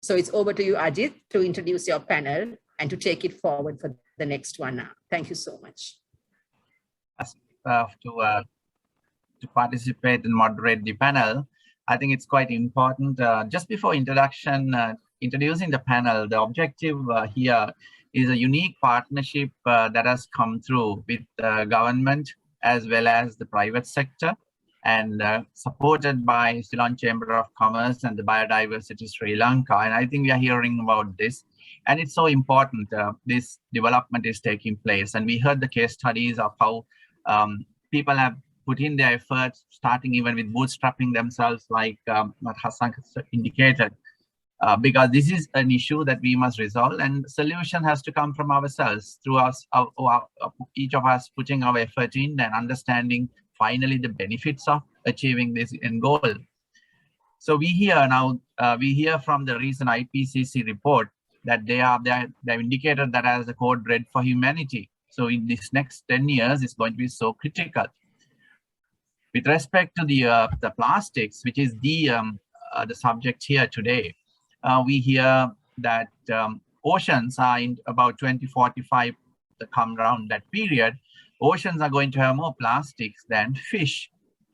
So it's over to you, Ajit, to introduce your panel and to take it forward for the next one now. Thank you so much. To participate and moderate the panel, I think it's quite important. Just before introducing the panel, the objective here is a unique partnership that has come through with the government as well as the private sector, and supported by Ceylon Chamber of Commerce and the Biodiversity Sri Lanka. And I think we are hearing about this, and it's so important. This development is taking place, and we heard the case studies of how people have put in their efforts, starting even with bootstrapping themselves, like what Hassan indicated, because this is an issue that we must resolve, and the solution has to come from ourselves, through us, each of us putting our effort in and understanding finally the benefits of achieving this end goal. So we hear now, we hear from the recent IPCC report that they've indicated that as a code red for humanity. So in this next 10 years, it's going to be so critical. With respect to the plastics, which is the subject here today, we hear that oceans are in about 2045, to come around that period, oceans are going to have more plastics than fish.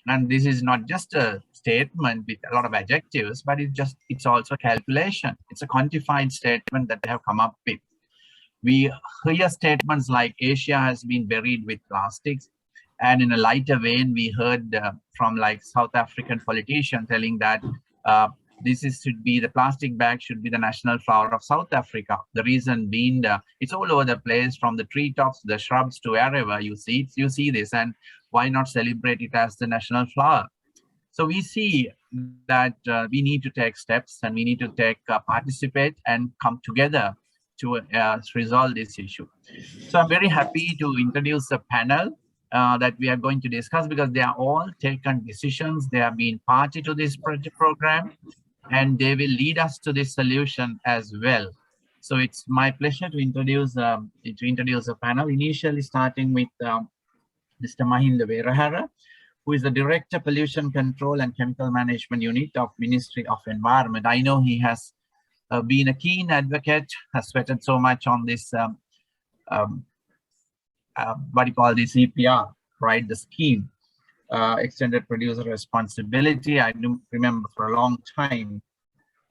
And this is not just a statement with a lot of adjectives, but it's also calculation. It's a quantified statement that they have come up with. We hear statements like Asia has been buried with plastics. And in a lighter vein, we heard from like South African politicians telling that the plastic bag should be the national flower of South Africa. The reason being, it's all over the place, from the treetops, the shrubs, to wherever you see this, and why not celebrate it as the national flower? So we see that we need to take steps, and we need to participate and come together to resolve this issue. So I'm very happy to introduce a panel that we are going to discuss, because they are all taken decisions. They have been party to this project program, and they will lead us to this solution as well. So it's my pleasure to introduce a panel, initially starting with Mr. Mahinda Verahara, who is the Director, Pollution Control and Chemical Management Unit of Ministry of Environment. I know he has been a keen advocate, has sweated so much on this what you call this EPR, right? The scheme, extended producer responsibility. I do remember for a long time.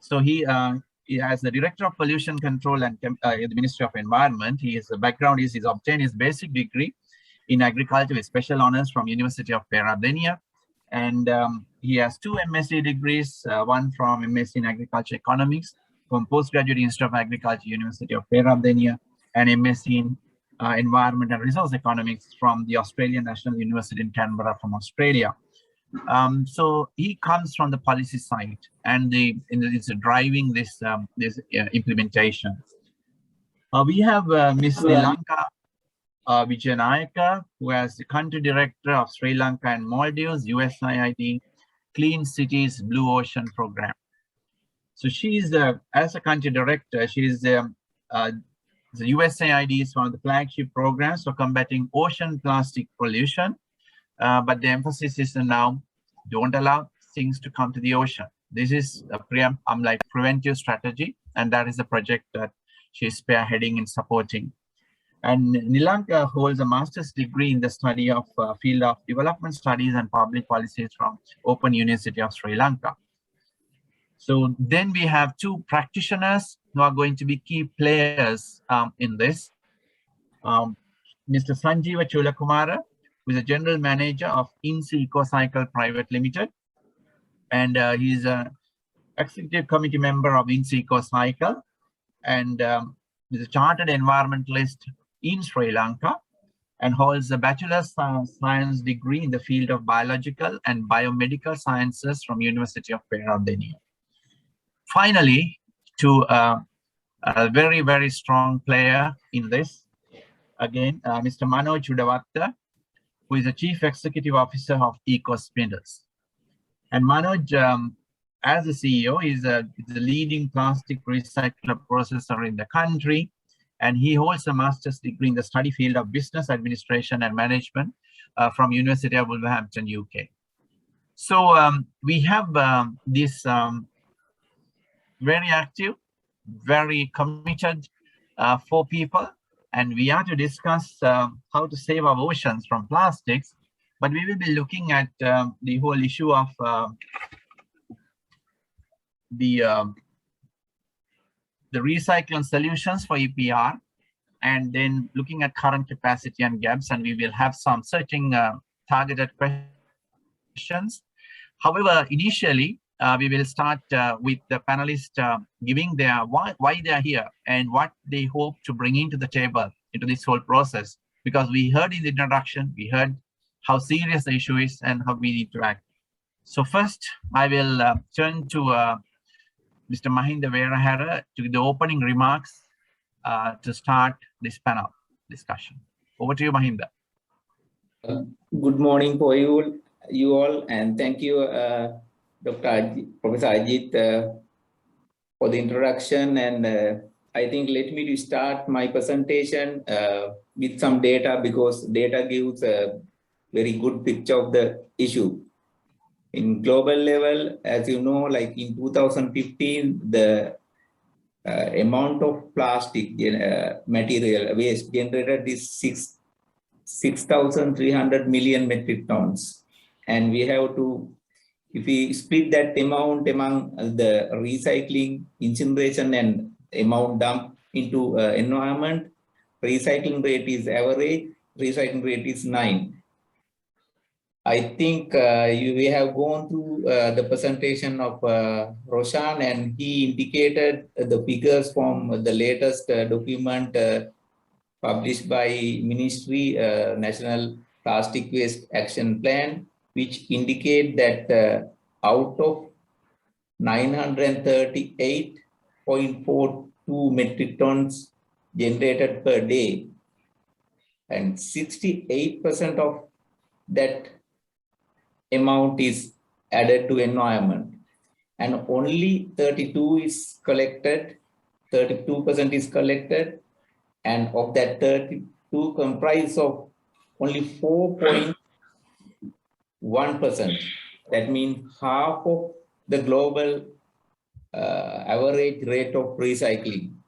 So he as the Director of Pollution Control and the Ministry of Environment, his background is he's obtained his basic degree in agriculture with special honors from University of Peradeniya, and he has 2 MSc degrees, one from MSc in Agriculture Economics from Postgraduate Institute of Agriculture, University of Peradeniya, and MSc in Environment and Resource Economics from the Australian National University in Canberra from Australia. So he comes from the policy side, and it's driving this implementation. We have Ms. Sri Lanka Vijayanayaka, who is the Country Director of Sri Lanka and Maldives USAID Clean Cities Blue Ocean Program. So she's as a Country Director, she's the USAID is one of the flagship programs for combating ocean plastic pollution, but the emphasis is now don't allow things to come to the ocean. This is a preventive strategy, and that is the project that she's spearheading and supporting. And Nilanka holds a master's degree in the study of field of development studies and public policies from Open University of Sri Lanka. So then we have 2 practitioners who are going to be key players in this. Mr. Sanjeeva Chulakumara, who is a General Manager of INSEE EcoCycle Private Limited. And he's an Executive Committee member of INSEE EcoCycle, and is a Chartered Environmentalist in Sri Lanka, and holds a Bachelor's Science degree in the field of Biological and Biomedical Sciences from University of Peradeniya. Finally, to a very, very strong player in this, again, Mr. Manoj Udavatta, who is the Chief Executive Officer of EcoSpinners. And Manoj, as a CEO, is the leading plastic recycler processor in the country, and he holds a master's degree in the study field of Business Administration and Management from University of Wolverhampton, UK. So we have this very active very committed four people, and we are to discuss how to save our oceans from plastics. But we will be looking at the whole issue of the recycling solutions for EPR, and then looking at current capacity and gaps, and we will have some searching targeted questions. However, initially, we will start with the panelists giving their why they are here and what they hope to bring into the table into this whole process. Because we heard in the introduction, we heard how serious the issue is and how we need to act. So first, I will turn to Mr. Mahinda Verahara to the opening remarks to start this panel discussion. Over to you, Mahinda. Good morning for you all, and thank you, Professor Ajit, for the introduction. And I think let me start my presentation with some data, because data gives a very good picture of the issue. In global level, as you know, like in 2015, the amount of plastic material waste generated is 6,300 million metric tons. And we have to, if we split that amount among the recycling, incineration, and amount dumped into environment, recycling rate is average, recycling rate is 9. I think we have gone through the presentation of Roshan, and he indicated the figures from the latest document published by Ministry National Plastic Waste Action Plan, which indicate that out of 938.42 metric tons generated per day, and 68% of that amount is added to environment, and only 32% is collected, and of that 32 comprise of only 4.1%. That means half of the global average rate of recycling.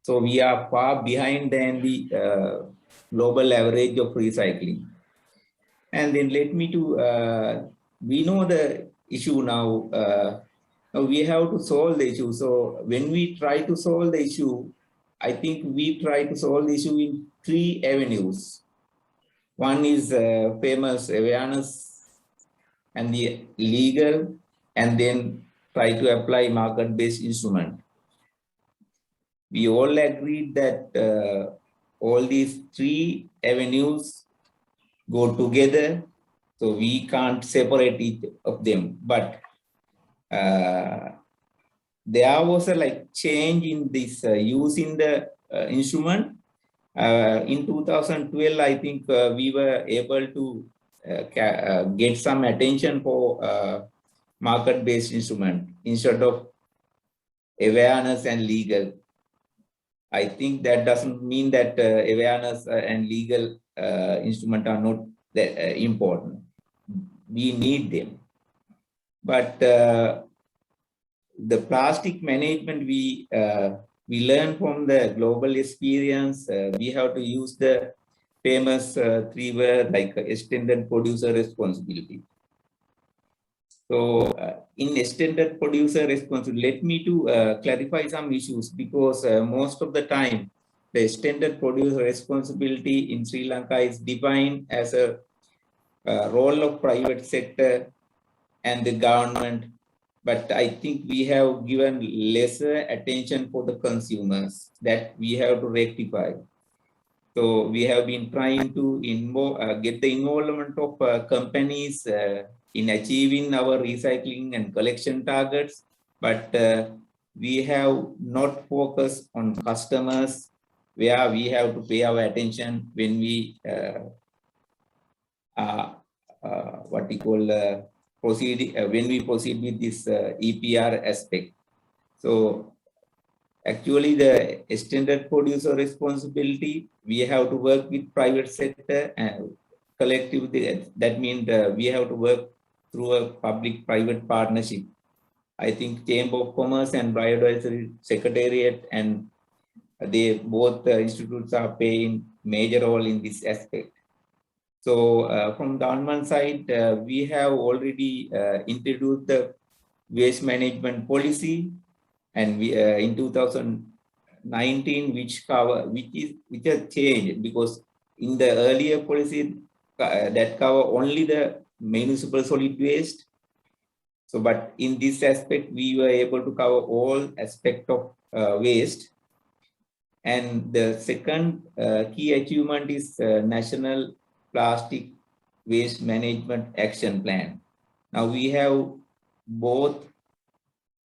So we are far behind than the global average of recycling. And then let me to, we know the issue now, we have to solve the issue. So when we try to solve the issue, I think we try to solve the issue in 3 avenues. One is famous awareness and the legal, and then try to apply market-based instrument. We all agreed that all these 3 avenues go together, so we can't separate each of them. But there was a change in this using the instrument. In 2012, I think we were able to get some attention for market-based instrument instead of awareness and legal. I think that doesn't mean that awareness and legal instruments are not that important. We need them. But the plastic management, we learn from the global experience. We have to use the famous 3 words like extended producer responsibility. So in extended producer responsibility, let me to clarify some issues, because most of the time the extended producer responsibility in Sri Lanka is defined as a role of private sector and the government. But I think we have given lesser attention for the consumers that we have to rectify. So we have been trying to get the involvement of companies in achieving our recycling and collection targets, but we have not focused on customers, where we have to pay our attention when we proceed with this EPR aspect. So actually the extended producer responsibility, we have to work with private sector and collectively. That means we have to work through a public-private partnership. I think Chamber of Commerce and Biodiversity Secretariat, and they both institutes are playing major role in this aspect. So from government side, we have already introduced the waste management policy, and we in 2019, which has changed, because in the earlier policy that cover only the municipal solid waste. So, but in this aspect, we were able to cover all aspect of waste. And the second key achievement is National Plastic Waste Management Action Plan. Now we have both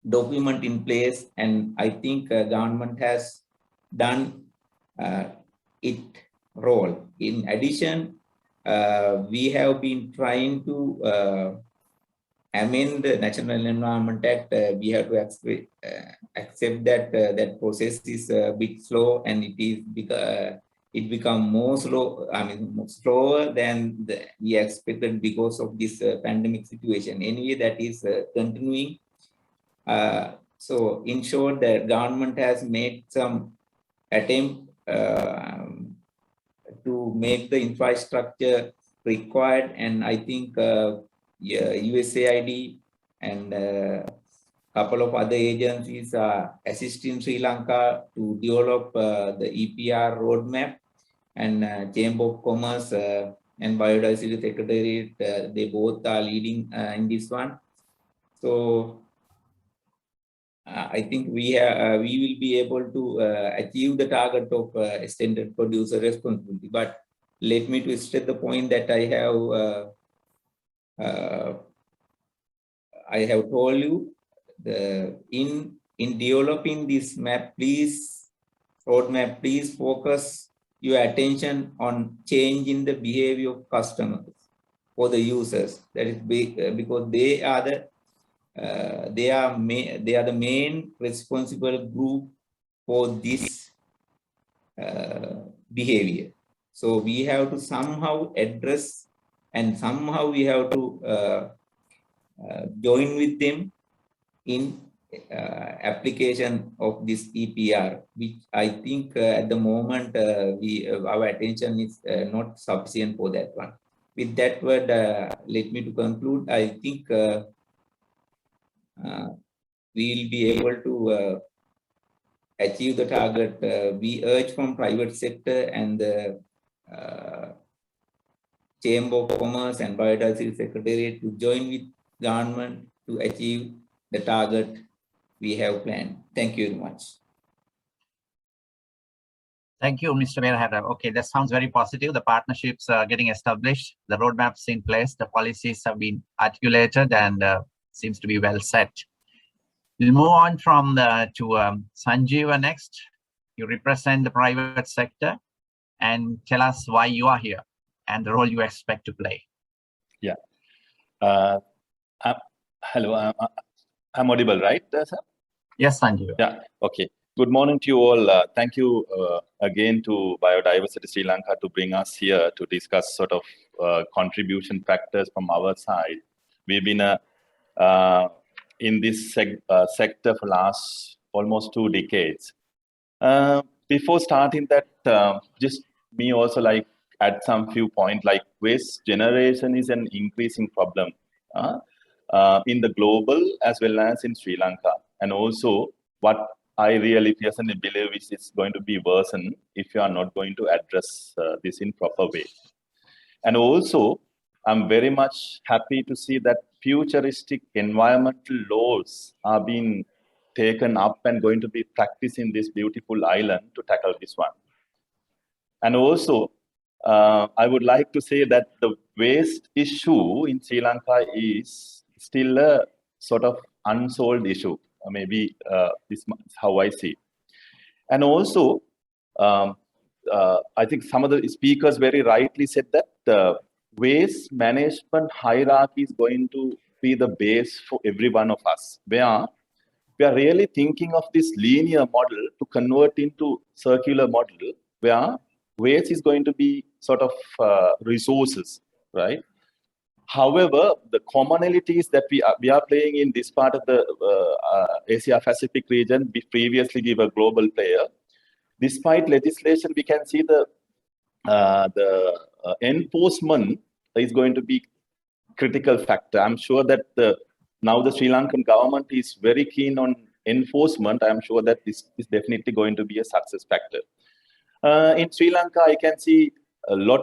document in place, and I think government has done its role. In addition, we have been trying to amend the National Environment Act. We have to accept that that process is a bit slow, and it become more slow. I mean, slower than we expected because of this pandemic situation. Anyway, that is continuing. So, in short, the government has made some attempt to make the infrastructure required, and I think USAID and a couple of other agencies are assisting Sri Lanka to develop the EPR roadmap, and Chamber of Commerce and Biodiversity Secretariat, they both are leading in this one. So I think we will be able to achieve the target of extended producer responsibility. But let me to stress the point that I have told you, in developing this map, roadmap, please focus your attention on changing the behavior of customers or the users. That is because they are the main responsible group for this behavior. So we have to somehow address, and somehow we have to join with them in application of this EPR, which I think at the moment our attention is not sufficient for that one. With that word, let me to conclude. I think we will be able to achieve the target. We urge from private sector and the Chamber of Commerce and Biodiversity Secretariat to join with government to achieve the target we have planned. Thank you very much. Thank you, Mr. Merahara. Okay, that sounds very positive. The partnerships are getting established, the roadmaps in place, the policies have been articulated, and seems to be well set. We'll move on from to Sanjeeva next. You represent the private sector, and tell us why you are here and the role you expect to play. Yeah. Hello, I'm audible, right, sir? Yes, Sanjeeva. Yeah, okay. Good morning to you all. Thank you again to Biodiversity Sri Lanka to bring us here to discuss sort of contribution factors from our side. We've been in this sector for last almost 2 decades. Before starting that, just me also like add some few points, like waste generation is an increasing problem in the global as well as in Sri Lanka. And also what I really personally believe is it's going to be worsened if you are not going to address this in proper way. And also, I'm very much happy to see that futuristic environmental laws are being taken up and going to be practiced in this beautiful island to tackle this one. And also, I would like to say that the waste issue in Sri Lanka is still a sort of unsolved issue. Maybe this is how I see. And also, I think some of the speakers very rightly said that the waste management hierarchy is going to be the base for every one of us, where we are really thinking of this linear model to convert into circular model, where waste is going to be sort of resources, right? However, the commonalities that we are playing in this part of the Asia Pacific region, previously we were a global player. Despite legislation, we can see the enforcement is going to be critical factor. I'm sure that now the Sri Lankan government is very keen on enforcement. I'm sure that this is definitely going to be a success factor. In Sri Lanka, I can see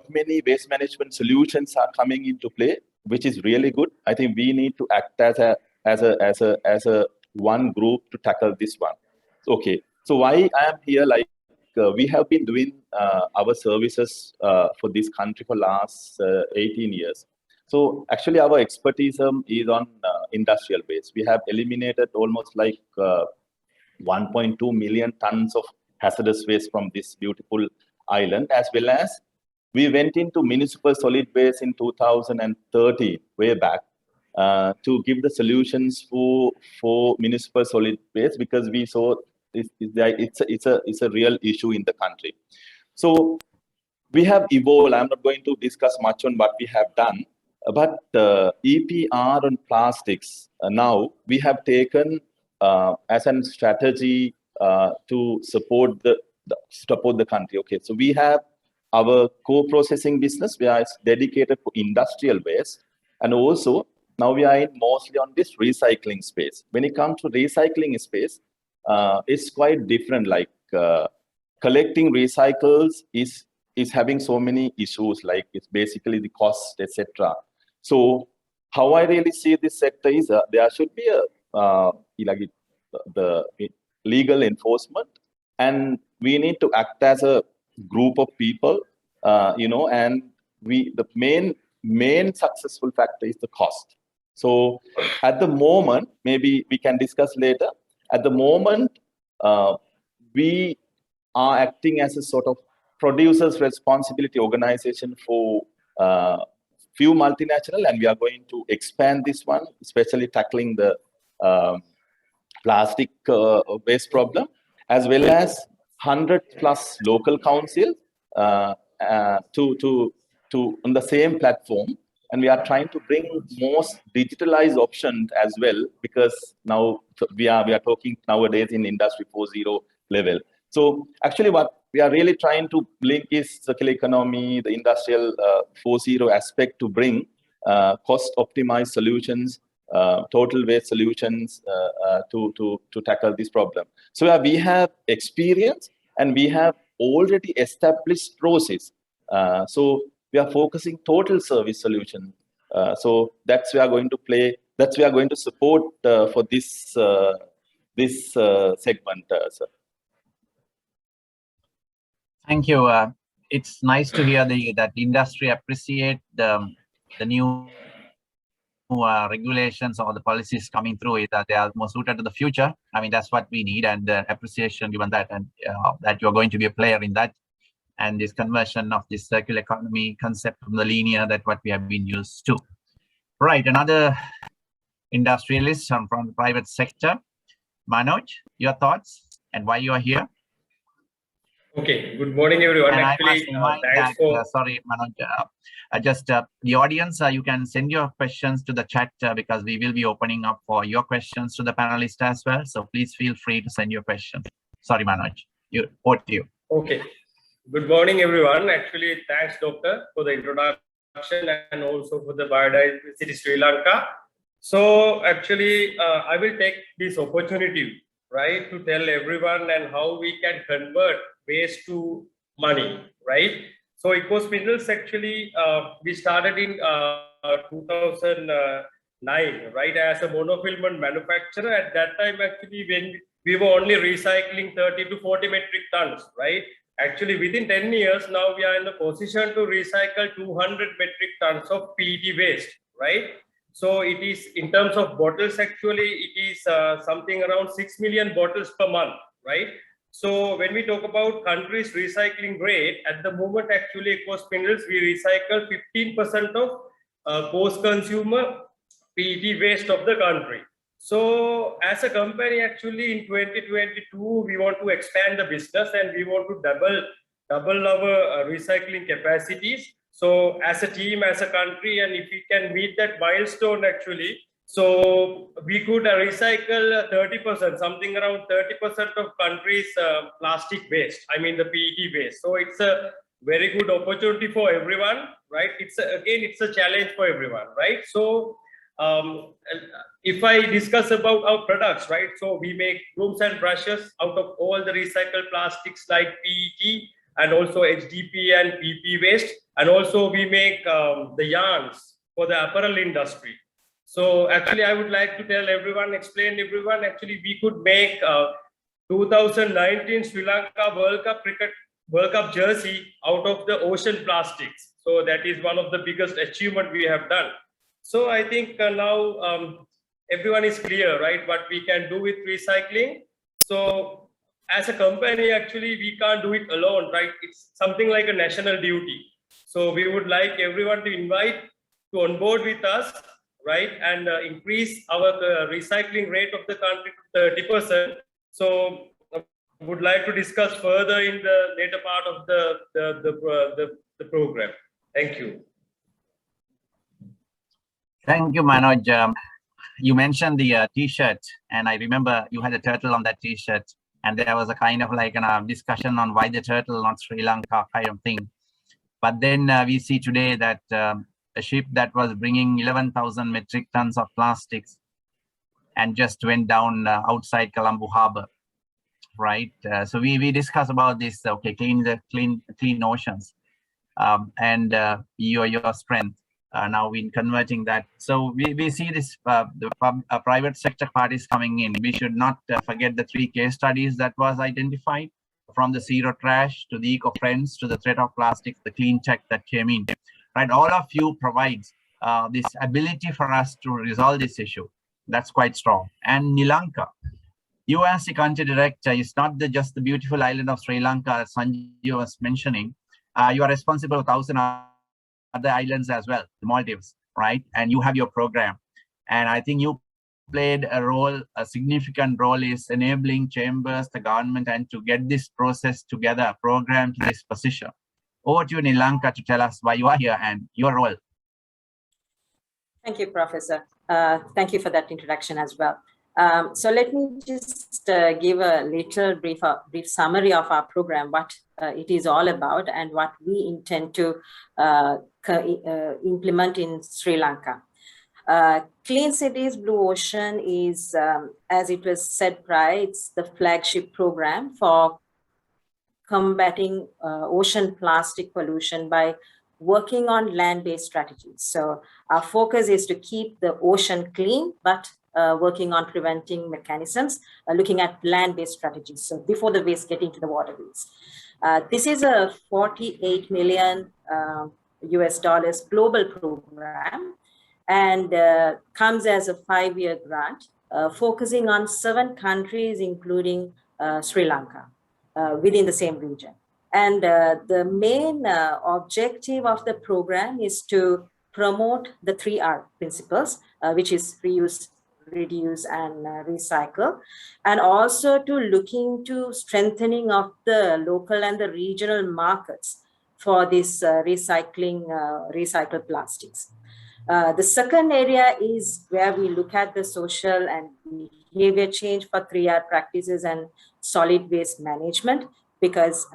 many waste management solutions are coming into play, which is really good. I think we need to act as a one group to tackle this one. Okay, so why I am here, like we have been doing our services for this country for last 18 years. So actually our expertise is on industrial waste. We have eliminated almost like 1.2 million tons of hazardous waste from this beautiful island, as well as we went into municipal solid waste in 2013, way back, to give the solutions for municipal solid waste, because we saw it's a real issue in the country. So we have evolved. I'm not going to discuss much on what we have done, but EPR on plastics, now we have taken as a strategy to support the country. Okay, so we have our co-processing business, where it's dedicated for industrial waste, and also now we are mostly on this recycling space. When it comes to recycling space, it's quite different. Like collecting recycles is having so many issues, like it's basically the cost, etc. So how I really see this sector is there should be the legal enforcement, and we need to act as a group of people, and the main successful factor is the cost. So at the moment, maybe we can discuss later. At the moment, we are acting as a sort of producers' responsibility organization for few multinational, and we are going to expand this one, especially tackling the plastic waste problem, as well as 100+ local councils to on the same platform. And we are trying to bring most digitalized options as well, because now we are talking nowadays in Industry 4.0 level. So actually what we are really trying to link is circular economy, the industrial 4.0 aspect, to bring cost optimized solutions, total waste solutions to tackle this problem. So we have experience and we have already established process. So we are focusing total service solution. So that's we are going to play. That's we are going to support for this segment, sir. Thank you. It's nice to hear that industry appreciate the new regulations or the policies coming through, that they are more suited to the future. I mean, that's what we need, and appreciation given that, and that you're going to be a player in that, and this conversion of this circular economy concept from the linear, that what we have been used to. Right, another industrialist from the private sector. Manoj, your thoughts and why you are here? Okay, good morning, everyone. And actually, I must remind that, sorry, Manoj, just the audience, you can send your questions to the chat because we will be opening up for your questions to the panelists as well. So please feel free to send your questions. Sorry, Manoj, over to you. Okay, good morning, everyone. Actually, thanks, Doctor, for the introduction and also for the Biodiversity Sri Lanka. So actually, I will take this opportunity, right, to tell everyone and how we can convert waste to money, right? So Ecos Minerals, actually, we started in 2009, right, as a monofilament manufacturer. At that time, actually, when we were only recycling 30 to 40 metric tons, right? Actually, within 10 years, now we are in the position to recycle 200 metric tons of PET waste, right? So it is, in terms of bottles, actually, it is something around 6 million bottles per month, right? So when we talk about country's recycling rate, at the moment, actually, Ecos Minerals, we recycle 15% of post-consumer PET waste of the country. So as a company, actually, in 2022, we want to expand the business and we want to double our recycling capacities. So as a team, as a country, and if we can meet that milestone actually, so we could recycle 30%, something around 30% of countries' plastic waste. I mean the PET waste. So it's a very good opportunity for everyone, right? It's a challenge for everyone, right? So if I discuss about our products, right? So we make brooms and brushes out of all the recycled plastics like PET and also HDP and PP waste. And also we make the yarns for the apparel industry. So actually I would like to tell everyone, explain everyone, actually we could make 2019 Sri Lanka World Cup jersey out of the ocean plastics. So that is one of the biggest achievement we have done. So I think now everyone is clear, right? What we can do with recycling. So as a company, actually, we can't do it alone, right? It's something like a national duty. So we would like everyone to invite to on board with us, right? And increase our recycling rate of the country to 30%. So would like to discuss further in the later part of the program. Thank you. Thank you, Manoj. You mentioned the T-shirt, and I remember you had a turtle on that T-shirt, and there was a kind of like a discussion on why the turtle, not Sri Lanka kind of thing. But then we see today that a ship that was bringing 11,000 metric tons of plastics and just went down outside Colombo Harbor, right? So we discuss about this, okay, clean oceans, and your strength. Now in converting that. So we see this, private sector parties coming in. We should not forget the 3 case studies that was identified, from the zero trash to the eco-friends to the threat of plastics, the clean tech that came in, right? All of you provides this ability for us to resolve this issue. That's quite strong. And Sri Lanka, you as the country director, is not just the beautiful island of Sri Lanka, as Sanjay was mentioning. You are responsible for 1,000 other islands as well, the Maldives, right? And you have your program. And I think you played a significant role is enabling chambers, the government, and to get this process together, program to this position. Over to you, Sri Lanka, to tell us why you are here and your role. Thank you, Professor. Thank you for that introduction as well. So let me just give a little brief summary of our program, what it is all about and what we intend to implement in Sri Lanka. Clean Cities Blue Ocean is, as it was said prior, it's the flagship program for combating ocean plastic pollution by working on land-based strategies. So our focus is to keep the ocean clean, but working on preventing mechanisms, looking at land-based strategies. So before the waste getting to the waterways. This is a $48 million US global program, and comes as a 5-year grant, focusing on 7 countries, including Sri Lanka, within the same region. And the main objective of the program is to promote the 3R principles, which is reuse, reduce, and recycle, and also to look into strengthening of the local and the regional markets for this recycled plastics. The second area is where we look at the social and behavior change for 3R practices and solid waste management, because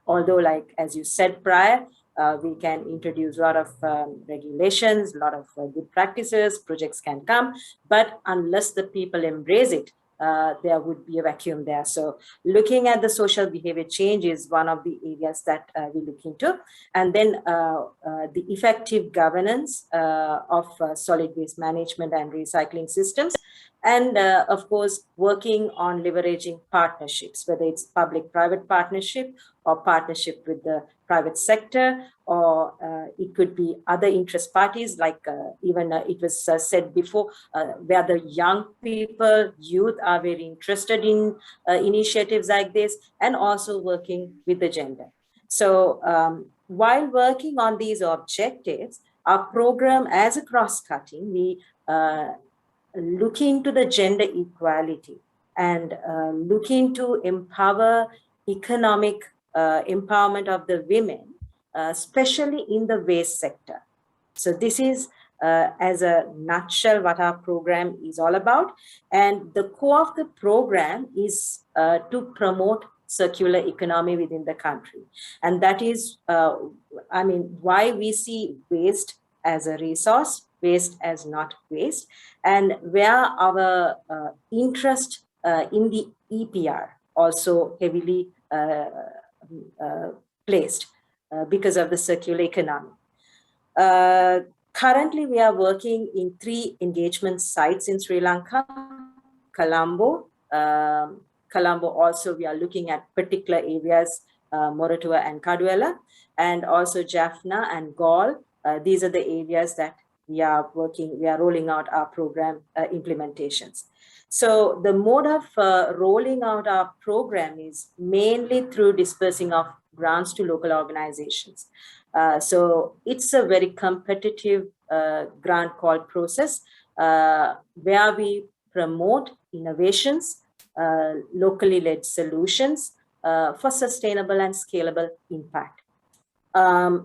although, like as you said prior, we can introduce a lot of regulations, a lot of good practices, projects can come, but unless the people embrace it, there would be a vacuum there. So looking at the social behavior change is one of the areas that we look into. And then the effective governance of solid waste management and recycling systems. And of course, working on leveraging partnerships, whether it's public-private partnership or partnership with the private sector, or it could be other interest parties, like even it was said before, where the young people, youth are very interested in initiatives like this, and also working with the gender. So while working on these objectives, our program as a cross-cutting, we look into the gender equality and looking to empower economic empowerment of the women especially in the waste sector. So this is, as a nutshell, what our program is all about. And the core of the program is to promote circular economy within the country. And that is, why we see waste as a resource, waste as not waste, and where our interest in the EPR also heavily placed because of the circular economy. Currently, we are working in 3 engagement sites in Sri Lanka. Colombo also we are looking at particular areas, Moratuwa and Kaduela, and also Jaffna and Galle. These are the areas that we are rolling out our program implementations. So the mode of rolling out our program is mainly through dispersing of grants to local organizations. So it's a very competitive grant call process where we promote innovations, locally led solutions for sustainable and scalable impact.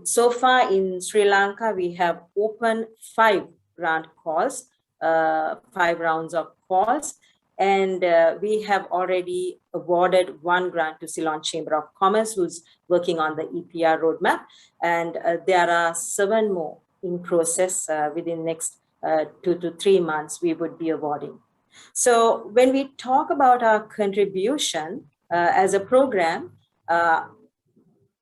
So far in Sri Lanka, we have opened 5 grant calls, 5 rounds of calls, and we have already awarded 1 grant to Ceylon Chamber of Commerce, who's working on the EPR roadmap, and there are 7 more in process within next 2 to 3 months we would be awarding. So when we talk about our contribution as a program,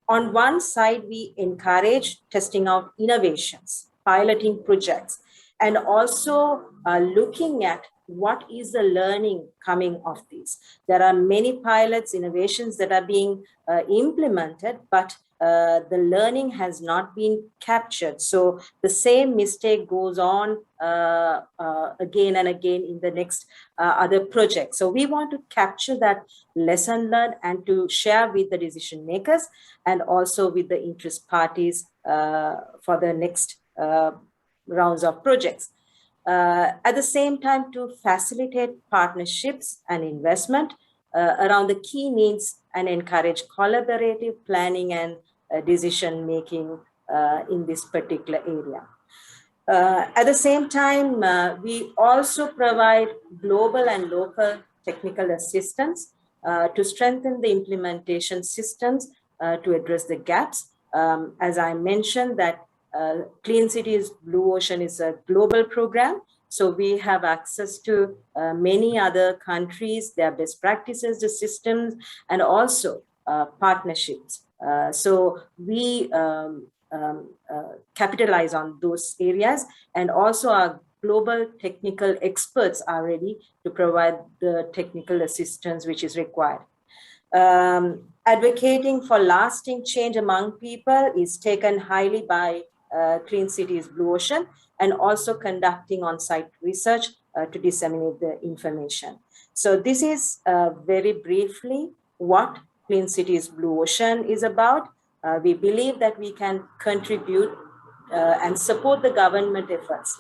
on one side, we encourage testing out innovations, piloting projects, and also looking at what is the learning coming of these. There are many pilots, innovations that are being implemented, but the learning has not been captured. So the same mistake goes on again and again in the next other projects. So we want to capture that lesson learned and to share with the decision makers and also with the interest parties for the next rounds of projects. At the same time, to facilitate partnerships and investment around the key needs and encourage collaborative planning and decision making in this particular area. At the same time, we also provide global and local technical assistance to strengthen the implementation systems to address the gaps. As I mentioned, that Clean Cities Blue Ocean is a global program. So we have access to many other countries, their best practices, the systems, and also partnerships. So we capitalize on those areas, and also our global technical experts are ready to provide the technical assistance which is required. Advocating for lasting change among people is taken highly by Clean Cities Blue Ocean, and also conducting on-site research to disseminate the information. So this is very briefly what Clean Cities Blue Ocean is about. We believe that we can contribute and support the government efforts,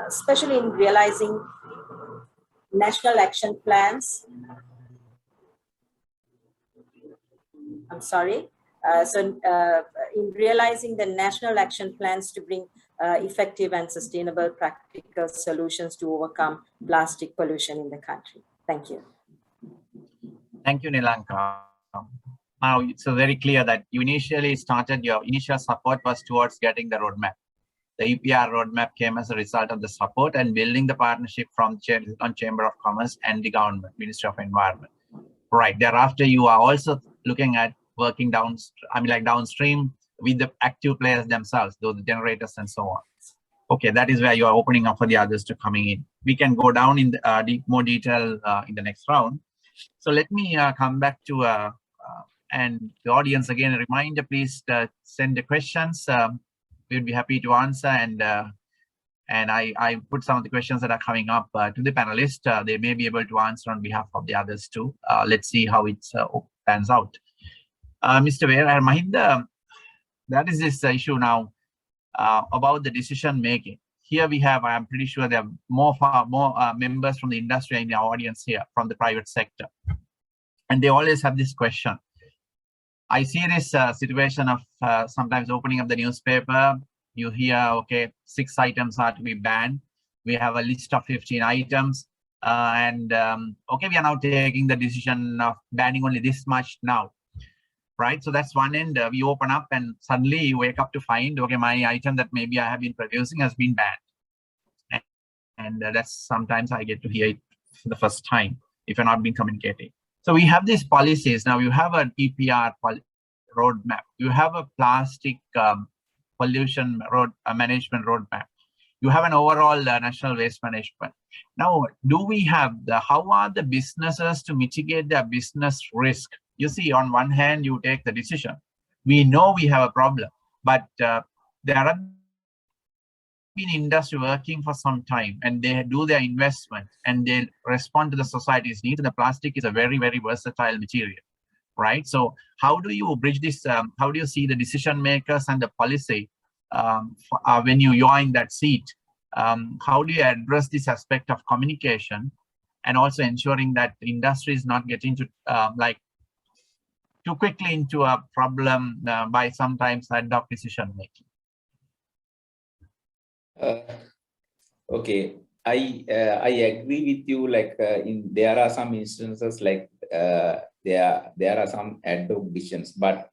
especially in realizing national action plans. I'm sorry. In realizing the national action plans to bring effective and sustainable practical solutions to overcome plastic pollution in the country. Thank you. Thank you, Nilanka. Now, it's very clear that you initially started, your initial support was towards getting the roadmap. The EPR roadmap came as a result of the support and building the partnership from Chamber of Commerce and the government, Ministry of Environment. Right, thereafter, you are also looking at working downstream with the active players themselves, those generators and so on. Okay, that is where you are opening up for the others to coming in. We can go down in more detail in the next round. So let me come back to and the audience again. A reminder, please send the questions. We'll be happy to answer, and I put some of the questions that are coming up to the panelists. They may be able to answer on behalf of the others too. Let's see how it pans out. Mr. Vera Mahinda, that is this issue now about the decision making. Here we have, I'm pretty sure there are more members from the industry in the audience here from the private sector. And they always have this question. I see this situation of sometimes opening up the newspaper. You hear, okay, 6 items are to be banned. We have a list of 15 items. Okay, we are now taking the decision of banning only this much now. Right, so that's one end. We open up and suddenly you wake up to find, okay, my item that maybe I have been producing has been banned. And that's sometimes I get to hear it for the first time if you're not been communicating. So we have these policies. Now you have a EPR roadmap. You have a plastic pollution management roadmap. You have an overall national waste management. Now, do we have how are the businesses to mitigate their business risk? You see, on one hand, you take the decision. We know we have a problem, but there have been industry working for some time and they do their investment and they respond to the society's needs. And the plastic is a very, very versatile material, right? So how do you bridge this? How do you see the decision makers and the policy when you're in that seat? How do you address this aspect of communication and also ensuring that the industry is not getting to like too quickly into a problem by sometimes ad hoc decision making? Okay, I agree with you. Like there are some instances like there are some ad hoc decisions, but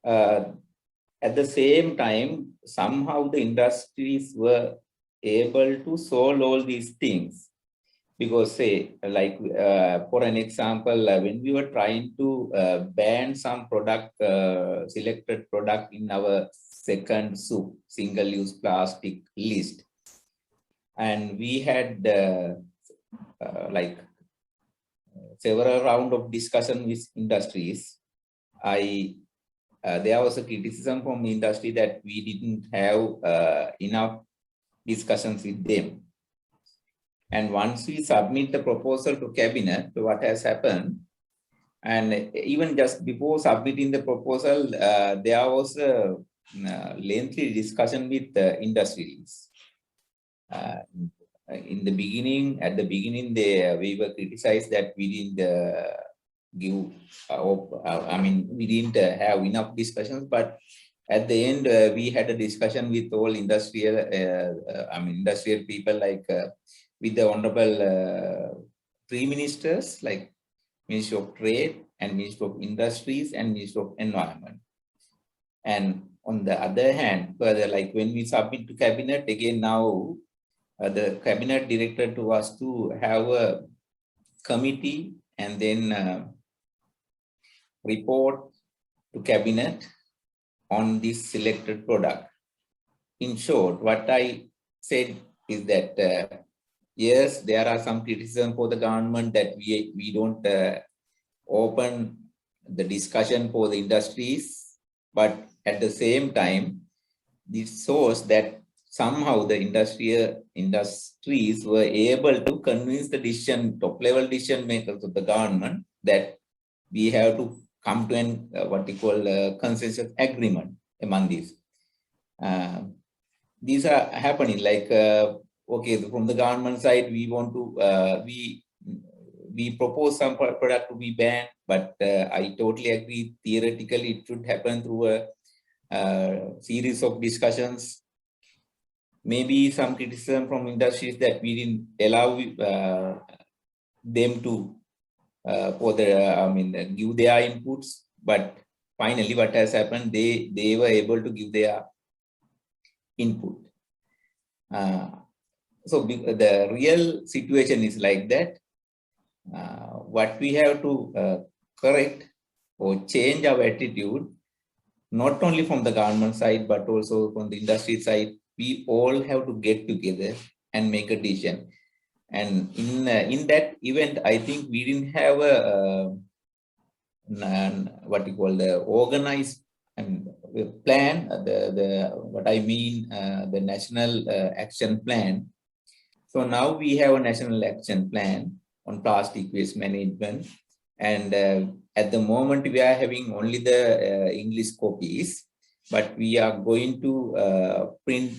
at the same time, somehow the industries were able to solve all these things. Because say, like for an example, when we were trying to ban some product, selected product in our second SUP, single-use plastic list, and we had like several rounds of discussion with industries. There was a criticism from the industry that we didn't have enough discussions with them. And once we submit the proposal to cabinet, what has happened, and even just before submitting the proposal, there was a lengthy discussion with the industries. In the beginning, at the beginning, we were criticized that we didn't give, we didn't have enough discussions, but at the end, we had a discussion with all industrial, industrial people, like with the honorable three ministers, like Ministry of Trade and Ministry of Industries and Ministry of Environment. And on the other hand, further, like when we submit to cabinet, again now the cabinet directed to us to have a committee and then report to cabinet on this selected product. In short, what I said is that yes, there are some criticism for the government that we don't open the discussion for the industries, but at the same time, this shows that somehow the industries were able to convince the top level decision makers of the government that we have to come to an what we call a consensus agreement among these. These are happening like okay, from the government side, we want to we propose some product to be banned, but I totally agree. Theoretically, it should happen through a series of discussions. Maybe some criticism from industries that we didn't allow them to for the give their inputs, but finally what has happened, they were able to give their input. So the real situation is like that. What we have to correct or change our attitude, not only from the government side, but also from the industry side, we all have to get together and make a decision. And in that event, I think we didn't have a what you call the organized plan. What I mean, the national action plan. So now we have a national action plan on plastic waste management, and at the moment we are having only the English copies, but we are going to print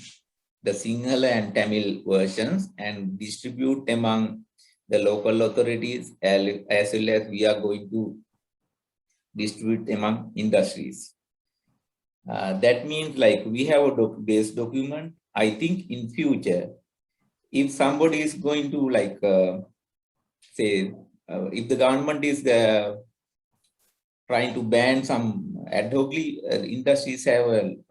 the Sinhala and Tamil versions and distribute among the local authorities, as well as we are going to distribute among industries. That means like we have a base document. I think in future, if somebody is going to like say, if the government is trying to ban some ad hoc, industries have a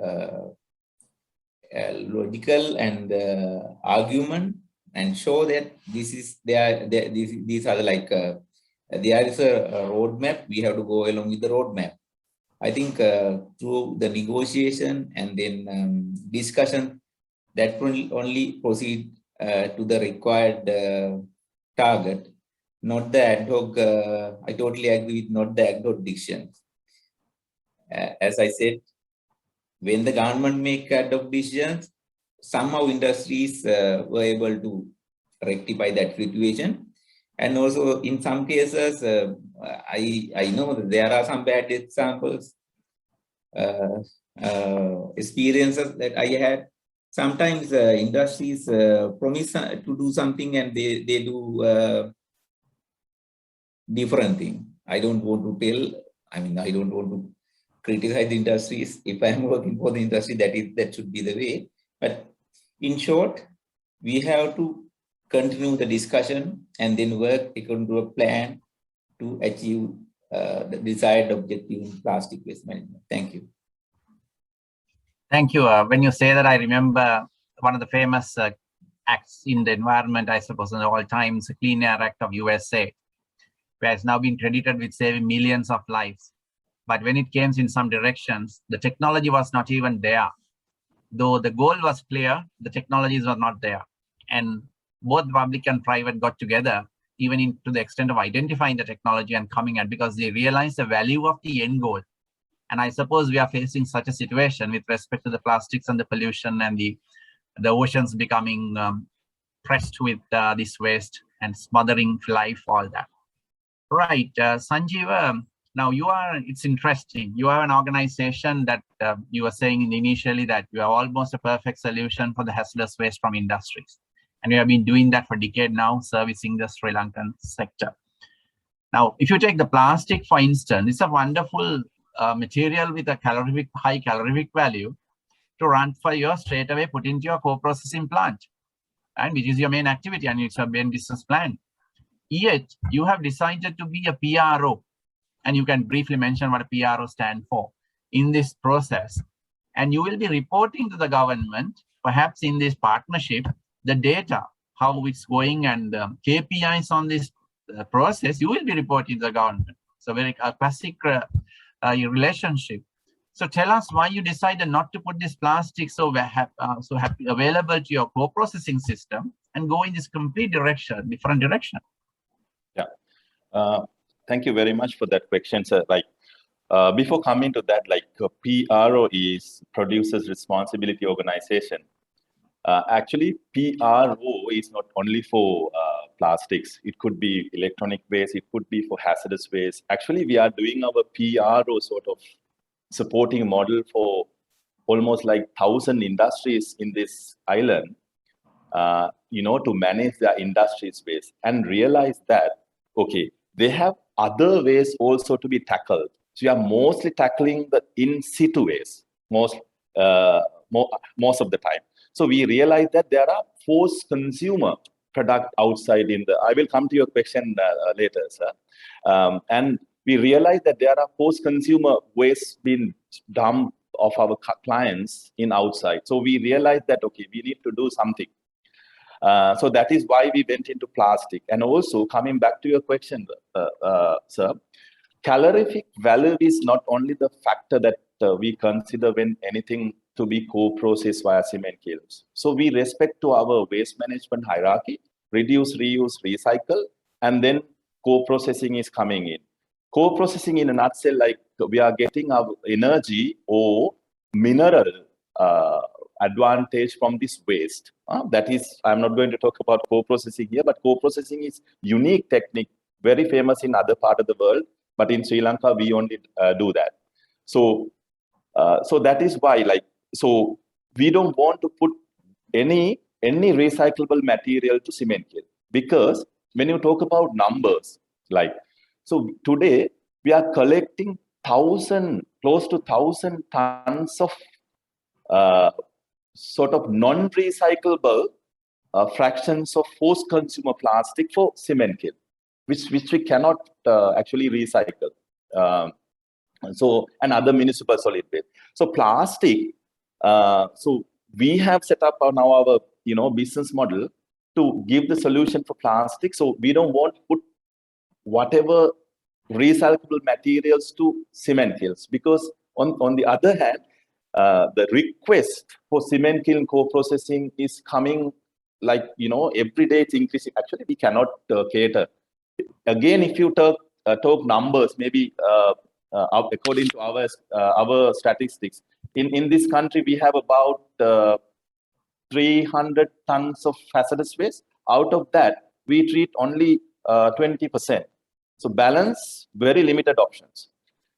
logical and argument and show that this is these are like there is a roadmap. We have to go along with the roadmap. I think through the negotiation and then discussion, that will only proceed to the required target, not the ad hoc. I totally agree with not the ad hoc decision. As I said, when the government make ad hoc decisions, somehow industries were able to rectify that situation. And also in some cases, I know that there are some bad examples, experiences that I had. Sometimes industries promise to do something and they do different thing. I don't want to tell, I mean, I don't want to criticize the industries. If I'm working for the industry, that should be the way. But in short, we have to continue the discussion and then work according to a plan to achieve the desired objective in plastic waste management. Thank you. Thank you. When you say that, I remember one of the famous acts in the environment, I suppose, in all times, the Clean Air Act of USA, where it's now been credited with saving millions of lives. But when it came in some directions, the technology was not even there. Though the goal was clear, the technologies were not there. And both public and private got together, even to the extent of identifying the technology and coming at, because they realized the value of the end goal. And I suppose we are facing such a situation with respect to the plastics and the pollution and the oceans becoming pressed with this waste and smothering life, all that. Right, Sanjeev, now it's interesting. You have an organization that you were saying initially that you are almost a perfect solution for the hazardous waste from industries. And you have been doing that for a decade now, servicing the Sri Lankan sector. Now, if you take the plastic, for instance, it's a wonderful material with a high calorific value to run for your straight away put into your co-processing plant, and which is your main activity and it's your main business plan. Yet you have decided to be a PRO, and you can briefly mention what a PRO stands for in this process. And you will be reporting to the government, perhaps in this partnership, the data, how it's going, and KPIs on this process, you will be reporting to the government. So very classic relationship. So tell us why you decided not to put this plastic so happy available to your co-processing system and go in this complete direction, different direction. Yeah, thank you very much for that question, sir. Like before coming to that, like PRO is Producers Responsibility Organization. Actually, PRO is not only for plastics. It could be electronic waste. It could be for hazardous waste. Actually, we are doing our PRO sort of supporting model for almost like 1,000 industries in this island, to manage their industries waste and realize that, okay, they have other ways also to be tackled. So we are mostly tackling the in situ waste most of the time. So we realize that there are post-consumer product outside in the, I will come to your question later, sir. And we realize that there are post-consumer waste being dumped of our clients in outside. So we realized that, okay, we need to do something. So that is why we went into plastic. And also coming back to your question, sir, calorific value is not only the factor that we consider when anything to be co-processed via cement kilns. So we respect to our waste management hierarchy, reduce, reuse, recycle, and then co-processing is coming in. Co-processing in a nutshell, like we are getting our energy or mineral advantage from this waste. That is, I'm not going to talk about co-processing here, but co-processing is unique technique, very famous in other part of the world, but in Sri Lanka, we only do that. So that is why, like, so we don't want to put any recyclable material to cement kiln, because when you talk about numbers, like, so today we are collecting close to 1,000 tons of sort of non-recyclable fractions of post-consumer plastic for cement kiln, which we cannot actually recycle. And other municipal solid waste. So plastic. So we have set up now our business model to give the solution for plastic. So we don't want to put whatever recyclable materials to cement kilns, because on the other hand, the request for cement kiln co-processing is coming like, every day it's increasing. Actually, we cannot cater. Again, if you talk numbers, maybe according to our statistics, in this country, we have about 300 tons of hazardous waste. Out of that, we treat only 20%. So balance, very limited options.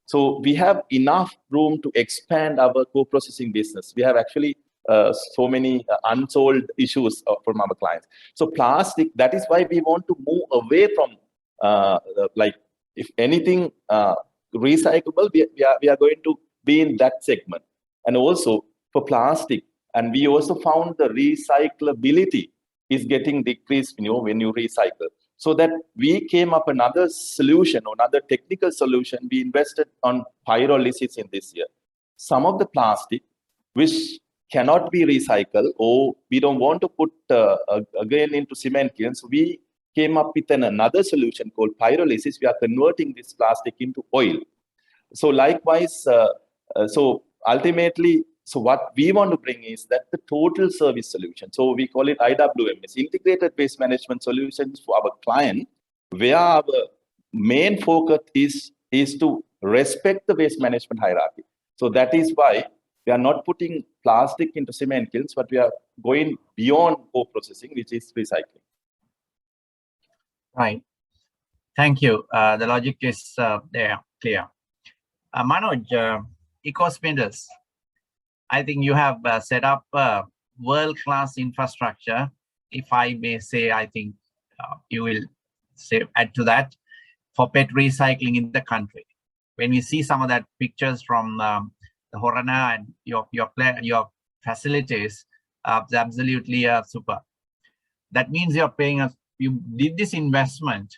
So we have enough room to expand our co-processing business. We have actually so many unsolved issues from our clients. So plastic, that is why we want to move away from, if anything recyclable, we are going to be in that segment. And also for plastic, and we also found the recyclability is getting decreased, when you recycle. So that we came up another solution, another technical solution. We invested on pyrolysis in this year. Some of the plastic which cannot be recycled, or we don't want to put again into cement kilns, we came up with another solution called pyrolysis. We are converting this plastic into oil. So likewise, so ultimately, so what we want to bring is that the total service solution. So we call it IWMS, Integrated Waste Management Solutions for our client, where our main focus is to respect the waste management hierarchy. So that is why we are not putting plastic into cement kilns, but we are going beyond co-processing, which is recycling. Right. Thank you. The logic is there, clear. Manoj, EcoSpindles, I think you have set up world-class infrastructure. If I may say, I think you will add to that for PET recycling in the country. When we see some of that pictures from the Horana and your facilities, it's absolutely super. That means you're paying us. You did this investment,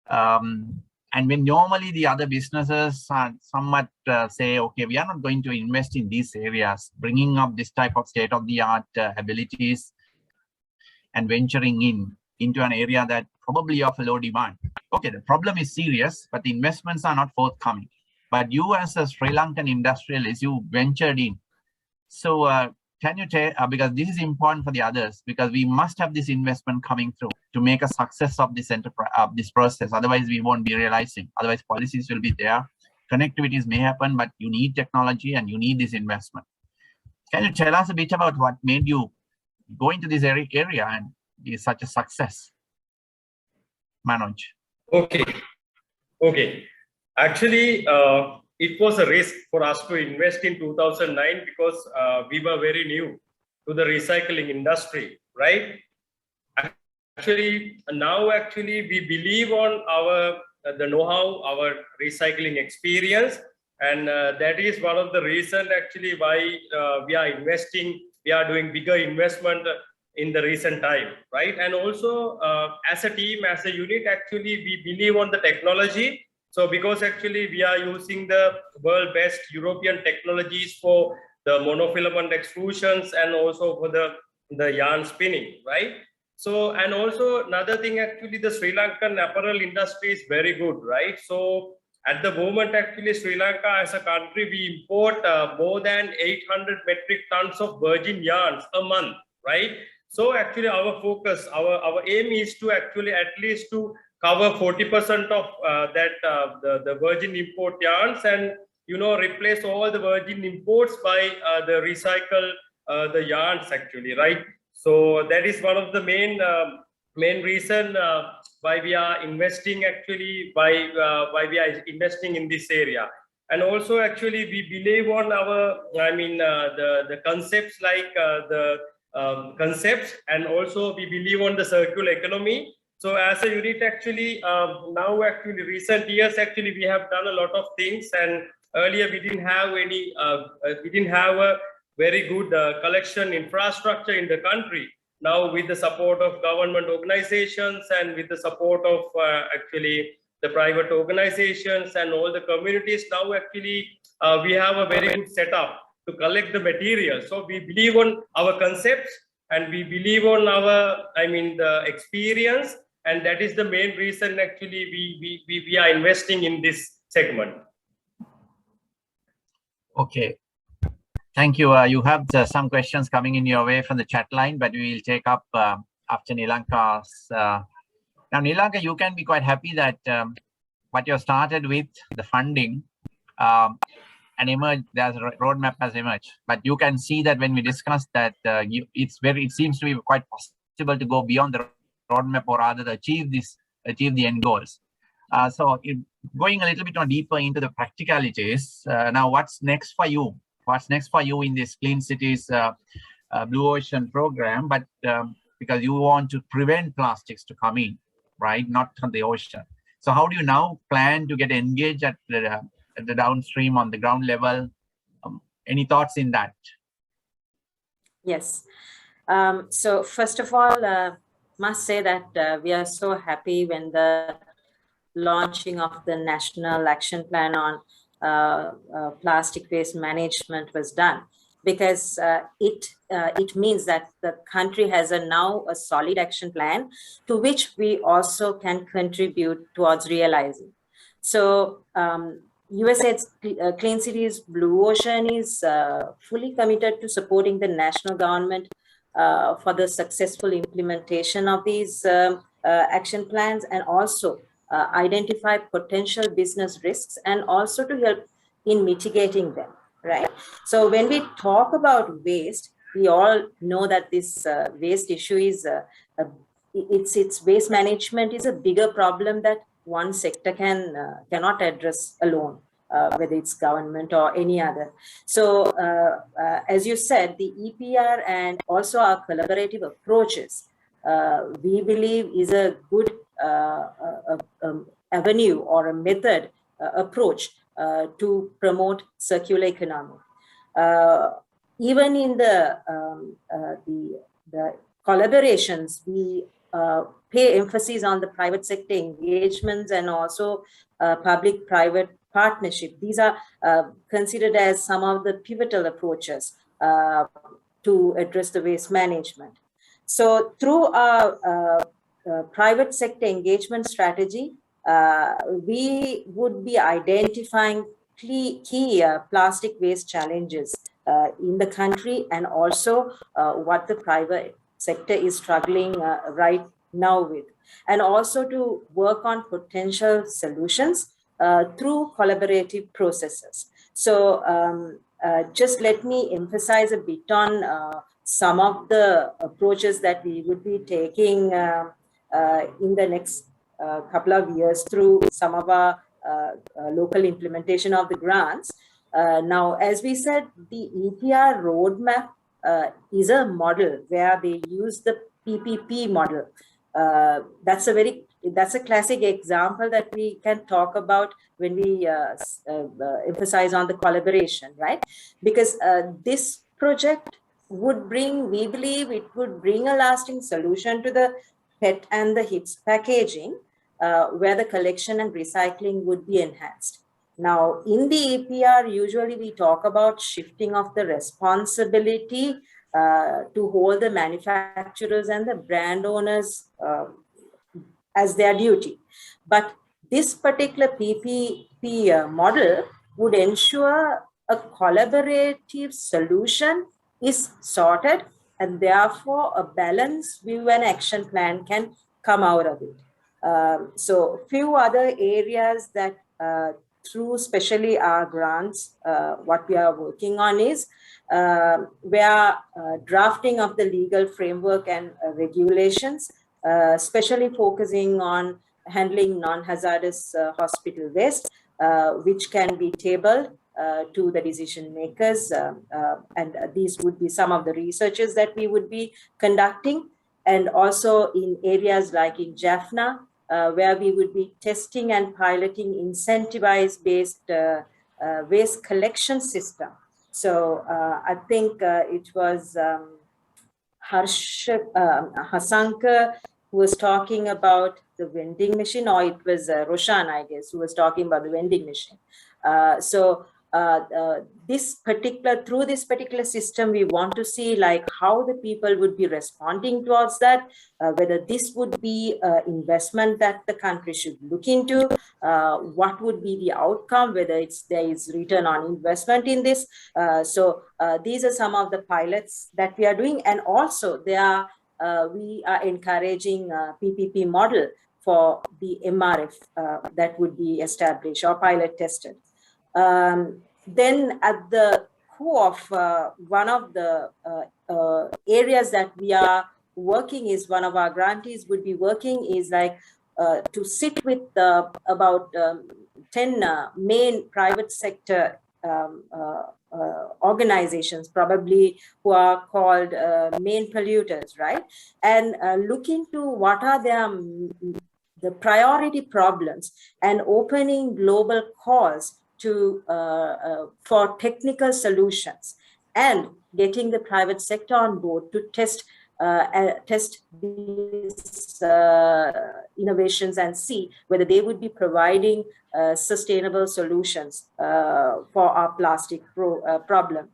and when normally the other businesses are somewhat say, okay, we are not going to invest in these areas, bringing up this type of state-of-the-art abilities and venturing into an area that probably of a low demand. Okay, the problem is serious, but the investments are not forthcoming. But you as a Sri Lankan industrialist, you ventured in. So can you tell, because this is important for the others, because we must have this investment coming through to make a success of this enterprise, this process. Otherwise, we won't be realizing. Otherwise, policies will be there. Connectivities may happen, but you need technology and you need this investment. Can you tell us a bit about what made you go into this area and be such a success? Manoj. Okay. Actually, it was a risk for us to invest in 2009 because we were very new to the recycling industry, right? Actually, now we believe on the know-how, our recycling experience, and that is one of the reasons actually why we are investing. We are doing bigger investment in the recent time, right? And also as a team, as a unit, actually we believe on the technology. So because actually we are using the world best European technologies for the monofilament extrusions and also for the yarn spinning, right? So, and also another thing, actually the Sri Lankan apparel industry is very good, right? So at the moment, actually Sri Lanka as a country, we import more than 800 metric tons of virgin yarns a month, right? So actually our focus, our aim is to actually at least to cover 40% of the virgin import yarns, and replace all the virgin imports by the recycle the yarns actually, right? So that is one of the main reason why we are investing actually, why we are investing in this area. And also actually we believe on our the concepts like the concepts, and also we believe on the circular economy. So as a unit, actually, now actually recent years, actually we have done a lot of things, and earlier we didn't have a very good collection infrastructure in the country. Now, with the support of government organizations and with the support of actually the private organizations and all the communities, now actually we have a very good setup to collect the material. So we believe on our concepts and we believe on our, the experience, and that is the main reason actually we are investing in this segment. Okay. Thank you. You have some questions coming in your way from the chat line, but we will take up after Nilanka's. Now, Nilanka, you can be quite happy that what you started with, the funding, and emerged, there's a roadmap has emerged. But you can see that when we discussed that, it seems to be quite possible to go beyond the roadmap, or rather achieve the end goals. Going a little bit more deeper into the practicalities, now what's next for you? What's next for you in this Clean Cities Blue Ocean program? But because you want to prevent plastics to come in, right? Not from the ocean. So how do you now plan to get engaged at the downstream on the ground level? Any thoughts in that? Yes. So first of all, must say that we are so happy when the launching of the National Action Plan on plastic waste management was done, because it means that the country has now a solid action plan to which we also can contribute towards realizing. So USAID's Clean Cities Blue Ocean is fully committed to supporting the national government for the successful implementation of these action plans, and also identify potential business risks and also to help in mitigating them, right? So when we talk about waste, we all know that this waste issue is, it's waste management is a bigger problem that one sector cannot address alone, whether it's government or any other. So as you said, the EPR and also our collaborative approaches, we believe is a good avenue or a method approach to promote circular economy. Even in the collaborations, we pay emphasis on the private sector engagements and also public-private partnership. These are considered as some of the pivotal approaches to address the waste management. So through our private sector engagement strategy, we would be identifying key plastic waste challenges in the country, and also what the private sector is struggling right now with, and also to work on potential solutions through collaborative processes. So just let me emphasize a bit on some of the approaches that we would be taking in the next couple of years through some of our local implementation of the grants. Now, as we said, the EPR roadmap is a model where they use the PPP model. That's a classic example that we can talk about when we emphasize on the collaboration, right? Because this project would bring, we believe it would bring a lasting solution to the PET and the HIPS packaging, where the collection and recycling would be enhanced. Now, in the EPR, usually we talk about shifting of the responsibility to hold the manufacturers and the brand owners as their duty. But this particular PPP model would ensure a collaborative solution is sorted, and therefore a balanced view and action plan can come out of it. So few other areas that through especially our grants, what we are working on is where drafting of the legal framework and regulations, especially focusing on handling non-hazardous hospital waste, which can be tabled to the decision makers. And these would be some of the researches that we would be conducting. And also in areas like in Jaffna, where we would be testing and piloting incentivized-based waste collection system. So I think it was Hasanka who was talking about the vending machine, or it was Roshan, I guess, who was talking about the vending machine. Through this particular system, we want to see like how the people would be responding towards that, whether this would be investment that the country should look into, what would be the outcome, whether there is return on investment in this. These are some of the pilots that we are doing, and also we are encouraging PPP model for the MRF that would be established or pilot tested. Then at the core of one of the areas that we are working is, one of our grantees would be working is like to sit with about 10 main private sector organizations, probably who are called main polluters, right? And look into what are the priority problems and opening global calls to for technical solutions, and getting the private sector on board to test these innovations and see whether they would be providing sustainable solutions for our plastic problem.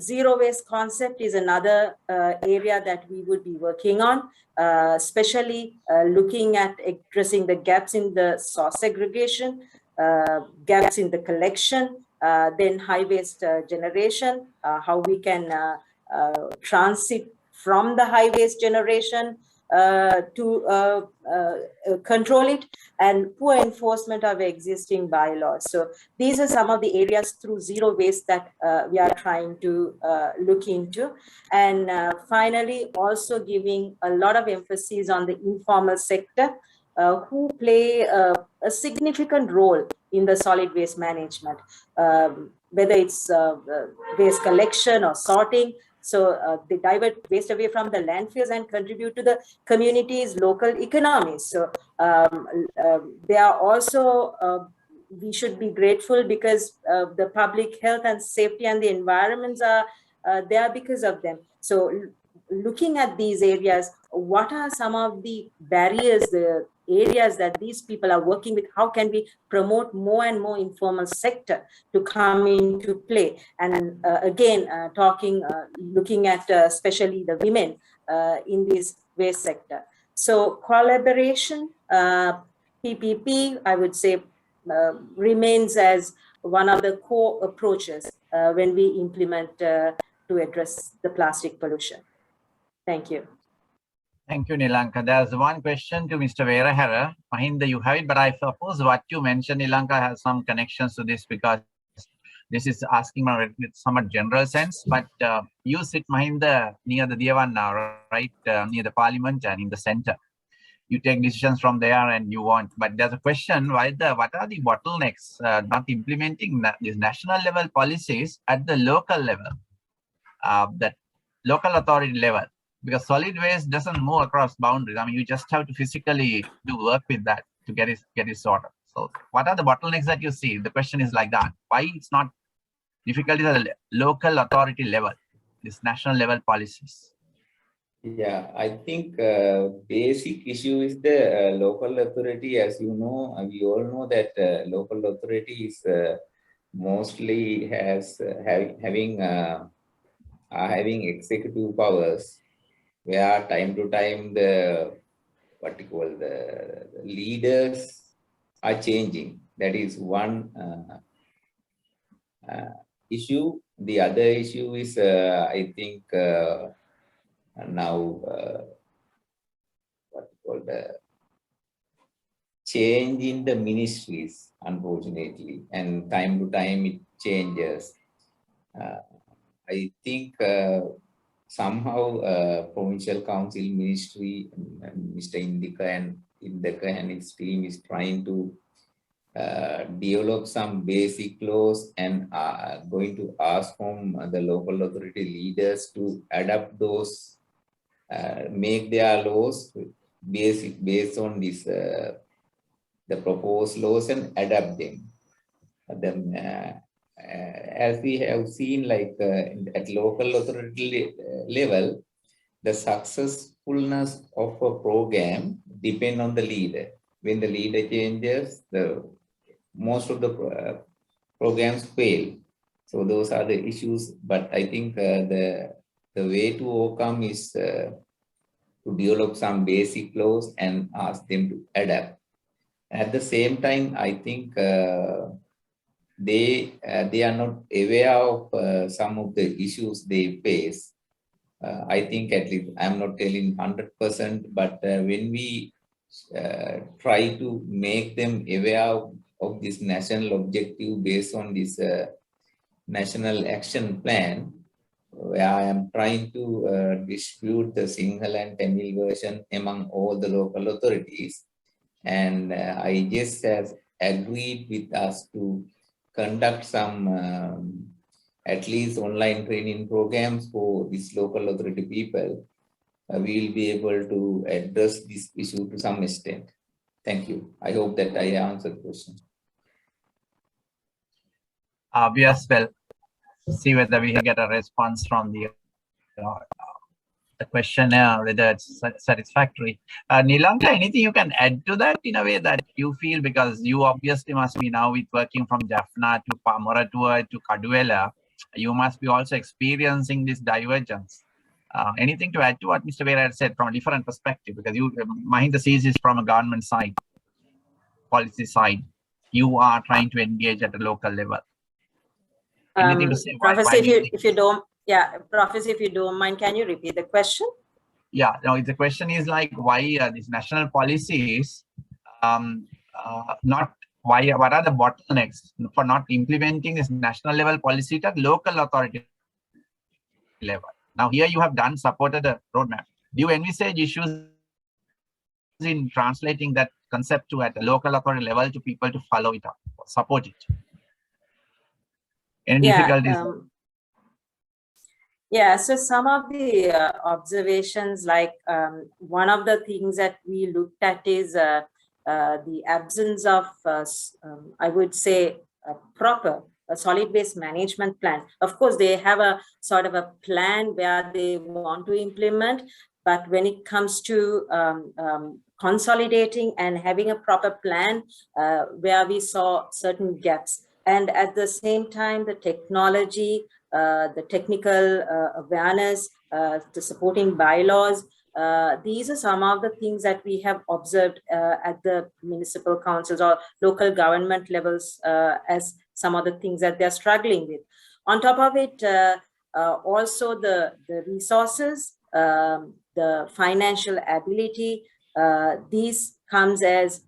Zero waste concept is another area that we would be working on, especially looking at addressing the gaps in the source segregation, gaps in the collection, then high waste generation, how we can transit from the high waste generation to control it, and poor enforcement of existing bylaws. So these are some of the areas through zero waste that we are trying to look into. And finally, also giving a lot of emphasis on the informal sector, who play a significant role in the solid waste management, whether it's waste collection or sorting. So they divert waste away from the landfills and contribute to the community's local economies. So they are also, we should be grateful because the public health and safety and the environments are there because of them. So looking at these areas, what are some of the barriers, the areas that these people are working with? How can we promote more and more informal sector to come into play? And again, looking at especially the women in this waste sector. So collaboration, PPP, I would say, remains as one of the core approaches when we implement to address the plastic pollution. Thank you. Thank you, Nilanka. There's one question to Mr. Verahara. Mahinda, you have it, but I suppose what you mentioned, Nilanka, has some connections to this, because this is asking with somewhat general sense. But you sit, Mahinda, near the Devanna, right? Near the parliament and in the center. You take decisions from there and you want. But there's a question, what are the bottlenecks not implementing these national level policies at the local level, that local authority level? Because solid waste doesn't move across boundaries. I mean, you just have to physically do work with that to get it sorted. So what are the bottlenecks that you see? The question is like that. Why it's not difficult at the local authority level, this national level policies? Yeah, I think basic issue is the local authority. As you know, we all know that local authority is mostly having executive powers, where time to time the leaders are changing. That is one issue. The other issue is I think now the change in the ministries, unfortunately, and time to time it changes. I think somehow provincial council ministry, Mr. Indika and his team is trying to develop some basic laws, and going to ask from the local authority leaders to adapt those, make their laws based on this the proposed laws and adapt them. as we have seen, like at local authority level, the successfulness of a program depend on the leader. When the leader changes, most of the programs fail. So those are the issues. But I think the way to overcome is to develop some basic laws and ask them to adapt. At the same time, I think they are not aware of some of the issues they face. I think, at least I'm not telling 100%, but when we try to make them aware of this national objective based on this national action plan, where I am trying to distribute the Sinhala and Tamil version among all the local authorities. And I just have agreed with us to conduct some at least online training programs for these local authority people. We will be able to address this issue to some extent. Thank you. I hope that I answered the question. We as well see whether we can get a response from the questionnaire, whether it's satisfactory. Nilanka, anything you can add to that in a way that you feel, because you obviously must be now with working from Jaffna to Moratuwa to Kaduela, you must be also experiencing this divergence. Anything to add to what Mr. Vera said from a different perspective? Because you, Mahinda sees this from a government side, policy side. You are trying to engage at a local level. Anything to say? Professor, if you don't, yeah, Professor, if you don't mind, can you repeat the question? Yeah, no, the question is like why these national policies, what are the bottlenecks for not implementing this national level policy at local authority level? Now here you have supported a roadmap. Do you envisage issues in translating that concept to at the local authority level to people to follow it up, support it? Any difficulties? Yeah, so some of the observations, like one of the things that we looked at is the absence of, I would say, a solid waste management plan. Of course, they have a sort of a plan where they want to implement, but when it comes to consolidating and having a proper plan, where we saw certain gaps. And at the same time, the technology, the technical awareness, the supporting bylaws, these are some of the things that we have observed at the municipal councils or local government levels as some of the things that they're struggling with. On top of it, also the resources, the financial ability, these comes as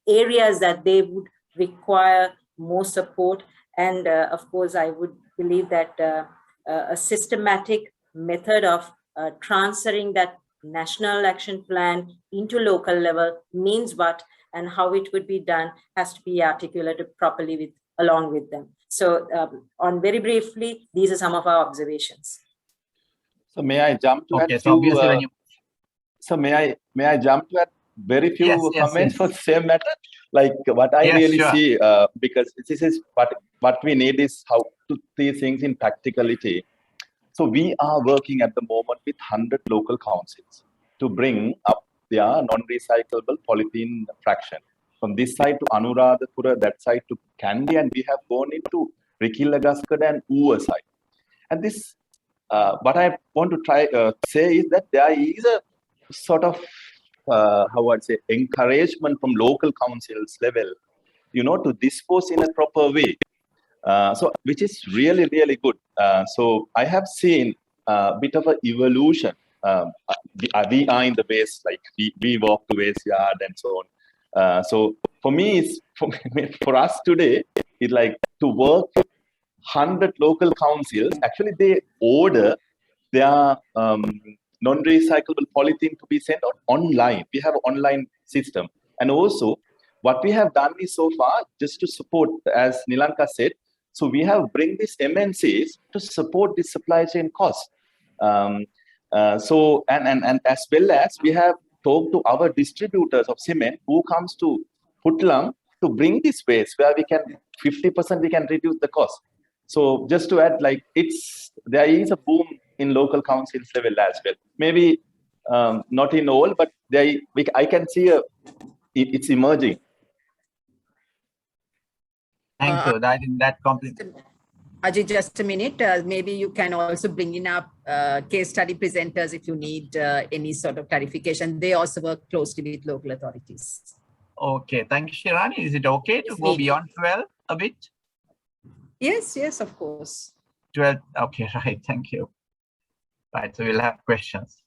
areas that they would require more support. And of course, I would believe that a systematic method of transferring that national action plan into local level means what and how it would be done has to be articulated properly along with them. So on very briefly, these are some of our observations. So may I jump to okay, so obviously when you... So may I jump to very few comments for the same matter? Like what I really see, because this is what we need is how to see things in practicality. So we are working at the moment with 100 local councils to bring up their non-recyclable polythene fraction. From this side to Anuradhapura, that side to Kandy, and we have gone into Rikilagaskada and Uva side. And this, what I want to try say is that there is a sort of how I'd say encouragement from local councils level, to dispose in a proper way. So which is really, really good. So I have seen a bit of an evolution. We are in the waste, like we walk to waste yard and so on. So for me, it's for us today, it's like to work 100 local councils. Actually, they order their non-recyclable polythene to be sent out online. We have an online system. And also, what we have done is so far, just to support, as Nilanka said, so we have bring these MNCs to support the supply chain cost. So, and as well as we have talked to our distributors of cement who comes to Putlam to bring this waste where we can 50% we can reduce the cost. So just to add, like there is a boom in local councils level as well. Maybe not in all, but I can see it's emerging. Thank you. That completes. Ajay, just a minute. Maybe you can also bring in up case study presenters if you need any sort of clarification. They also work closely with local authorities. Okay, thank you, Shirani. Is it okay to go beyond 12 a bit? Yes, yes, of course. 12, okay, right, thank you. Right, so we'll have questions.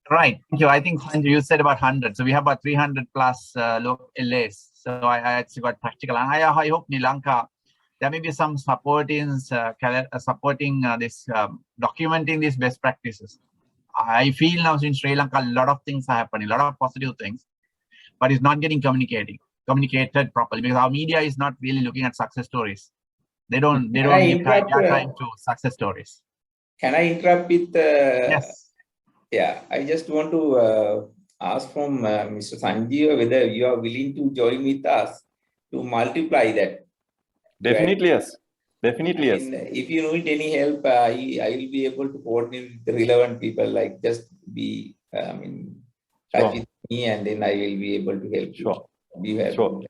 Right, thank you. I think Sanju, you said about 100. So we have about 300 plus local LAs. So I actually got practical. And I hope Nilanka, there may be some supporting this, documenting these best practices. I feel now in Sri Lanka, a lot of things are happening, a lot of positive things, but it's not getting communicated properly because our media is not really looking at success stories. They don't give time to success stories. Can I interrupt with? Yes. Yeah, I just want to ask from Mr. Sanjeev whether you are willing to join with us to multiply that. Definitely, yes. Definitely, yes. If you need any help, I will be able to coordinate with the relevant people. Like just be in touch with me, and then I will be able to help you. Sure.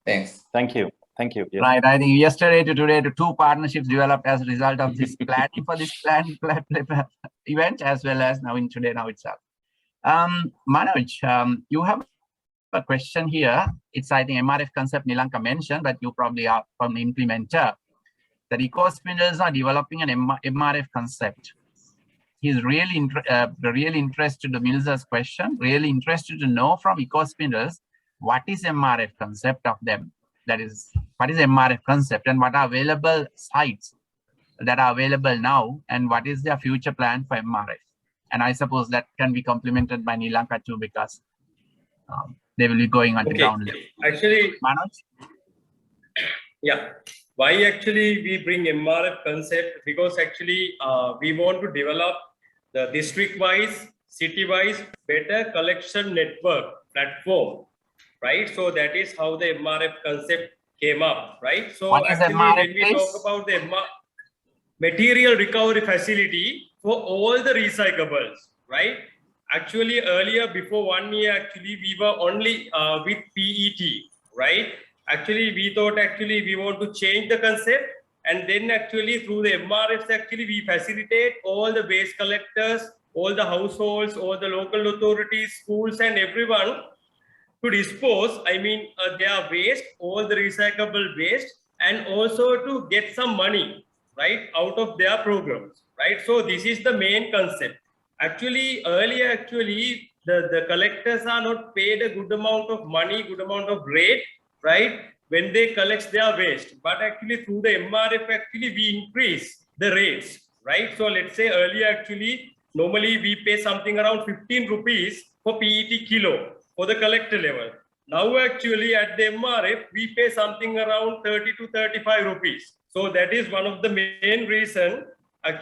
Thanks. Thank you. Thank you. Yes. Right. I think yesterday to today, two partnerships developed as a result of this planning for this event, as well as now itself. Manoj, you have a question here. It's, I think, MRF concept Nilanka mentioned, but you probably are from the implementer. That eco-spinners are developing an MRF concept. He's really interested to Milza's question, really interested to know from eco-spinners what is MRF concept of them. That is, what is MRF concept and what are available sites that are available now and what is their future plan for MRF. And I suppose that can be complemented by Nilanka too because they will be going on the ground level. Actually, Manoj? Yeah. Why actually we bring MRF concept? Because actually we want to develop the district-wise, city-wise better collection network platform, right? So that is how the MRF concept came up, right? So what is actually MRF, when we talk about the material recovery facility for all the recyclables, right? Actually earlier, before 1 year, actually we were only with PET, right? Actually, we thought we want to change the concept, and then actually through the MRFs, actually we facilitate all the waste collectors, all the households, all the local authorities, schools, and everyone to dispose, their waste, all the recyclable waste, and also to get some money, right, out of their programs, right? So this is the main concept. Actually, earlier, the collectors are not paid a good amount of money, good amount of rate, right, when they collect their waste. But actually through the MRF, we increase the rates, right? So let's say earlier, normally we pay something around 15 rupees for PET kilo for the collector level. Now actually at the MRF, we pay something around 30 to 35 rupees. So that is one of the main reason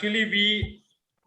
we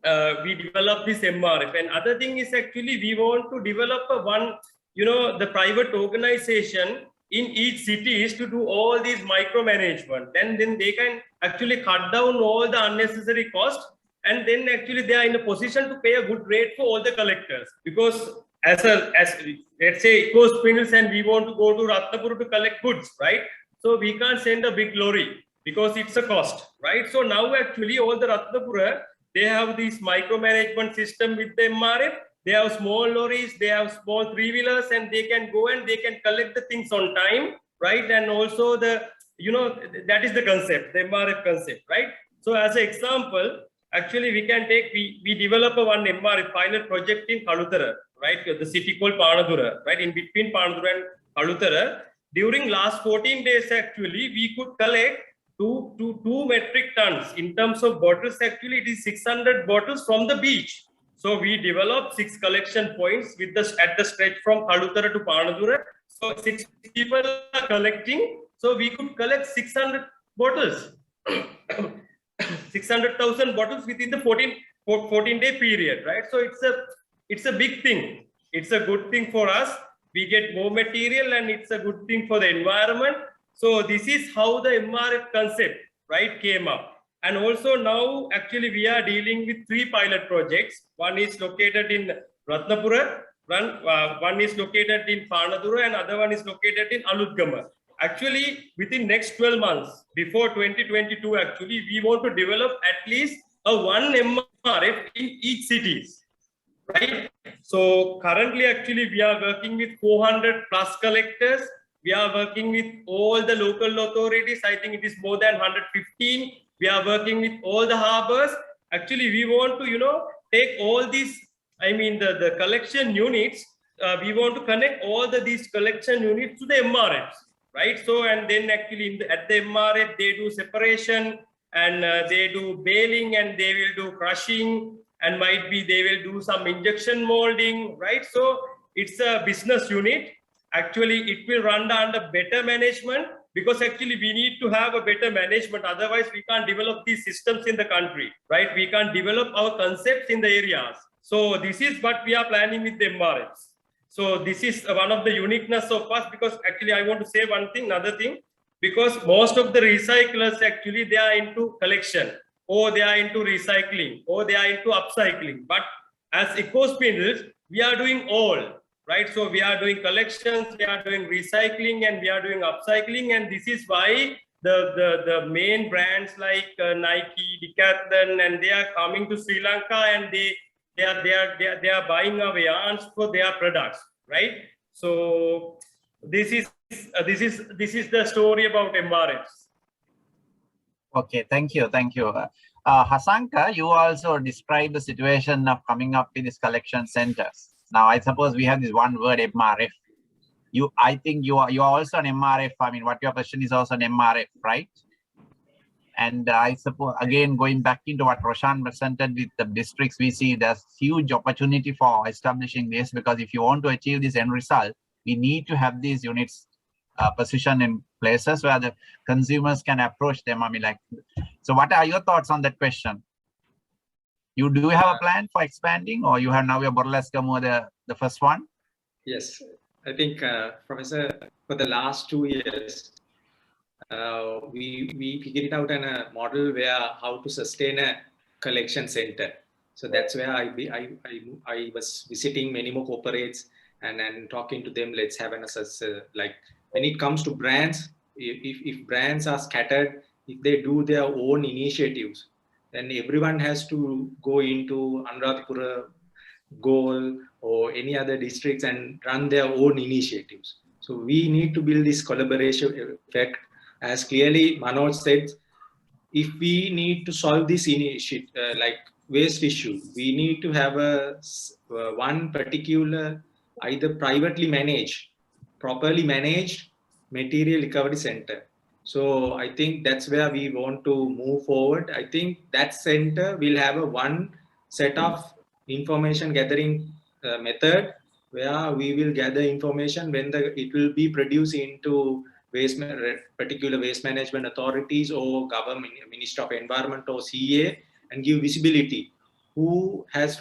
develop this MRF. And other thing is we want to develop the private organization in each cities to do all these micromanagement. Then they can actually cut down all the unnecessary costs, and then they are in a position to pay a good rate for all the collectors. Because as let's say eco-spinners and we want to go to Ratnapur to collect goods, right? So we can't send a big lorry because it's a cost, right? So now all the Ratnapura, they have this micromanagement system with the MRF. They have small lorries, they have small three-wheelers, and they can go and they can collect the things on time, right? And also that is the concept, the MRF concept, right? So as an example, we can take, we develop one MRF pilot project in Kalutara, right? The city called Panadura, right? In between Panadura and Kalutara. During last 14 days, we could collect 2 metric tons in terms of bottles. It is 600 bottles from the beach. So we developed 6 collection points with at the stretch from Kalutara to Panadura. So 6 people are collecting. So we could collect 600 bottles, 600,000 bottles within the 14-day period, right? So it's a big thing. It's a good thing for us. we get more material and it's a good thing for the environment. So this is how the MRF concept, right, came up. And also now actually we are dealing with 3 pilot projects. One is located in Ratnapura, one is located in Panadura, and other one is located in Aludgama. Actually, within next 12 months, before 2022, actually, we want to develop at least a 1 MRF in each cities, right? So currently, actually, we are working with 400 plus collectors. We are working with all the local authorities. I think it is more than 115. We are working with all the harbors. Actually, we want to, take all these, I mean, the collection units. We want to connect all these collection units to the MRFs, right? So, and then actually at the MRF, they do separation and they do baling and they will do crushing and might be they will do some injection molding, right? So it's a business unit. Actually, it will run under better management because actually we need to have a better management. Otherwise, we can't develop these systems in the country, right? We can't develop our concepts in the areas. So this is what we are planning with the MRFs. So this is one of the uniqueness of us, because actually I want to say another thing, because most of the recyclers actually they are into collection, or they are into recycling, or they are into upcycling. But as eco-spindles, we are doing all, right? So we are doing collections, we are doing recycling, and we are doing upcycling. And this is why the main brands like Nike, Decathlon, and they are coming to Sri Lanka, and they are buying our yarns for their products, right? So this is the story about MRFs. Okay, thank you. Hasanka, you also described the situation of coming up with these collection centers. Now, I suppose we have this one word MRF. I think you are also an MRF. I mean, what your question is also an MRF, right? And I suppose, again, going back into what Roshan presented with the districts, we see there's huge opportunity for establishing this, because if you want to achieve this end result, we need to have these units positioned in places where the consumers can approach them. I mean, so what are your thoughts on that question? Do you have a plan for expanding, or you have now your Borlaskamo, the first one? Yes, I think, Professor, for the last 2 years, we figured it out in a model where how to sustain a collection center. So that's where I was visiting many more corporates and talking to them. Let's have like when it comes to brands, if brands are scattered, if they do their own initiatives, then everyone has to go into Anuradhapura, Goal, or any other districts and run their own initiatives. So we need to build this collaboration effect. As clearly Manoj said, if we need to solve this like waste issue, we need to have one particular either privately managed, properly managed material recovery center. So I think that's where we want to move forward. I think that center will have one set of information gathering method where we will gather information when it will be produced into particular waste management authorities or government, Ministry of Environment or CA, and give visibility who has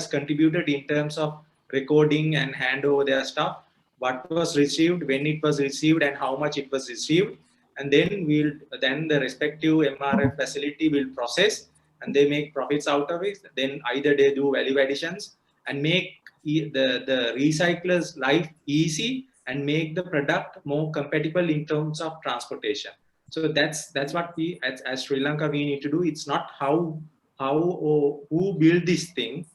contributed in terms of recording and hand over their stuff, what was received, when it was received, and how much it was received. And then the respective MRF facility will process, and they make profits out of it. Then either they do value additions and make the recycler's life easy and make the product more compatible in terms of transportation. So that's what we as Sri Lanka we need to do. It's not how or who build this thing,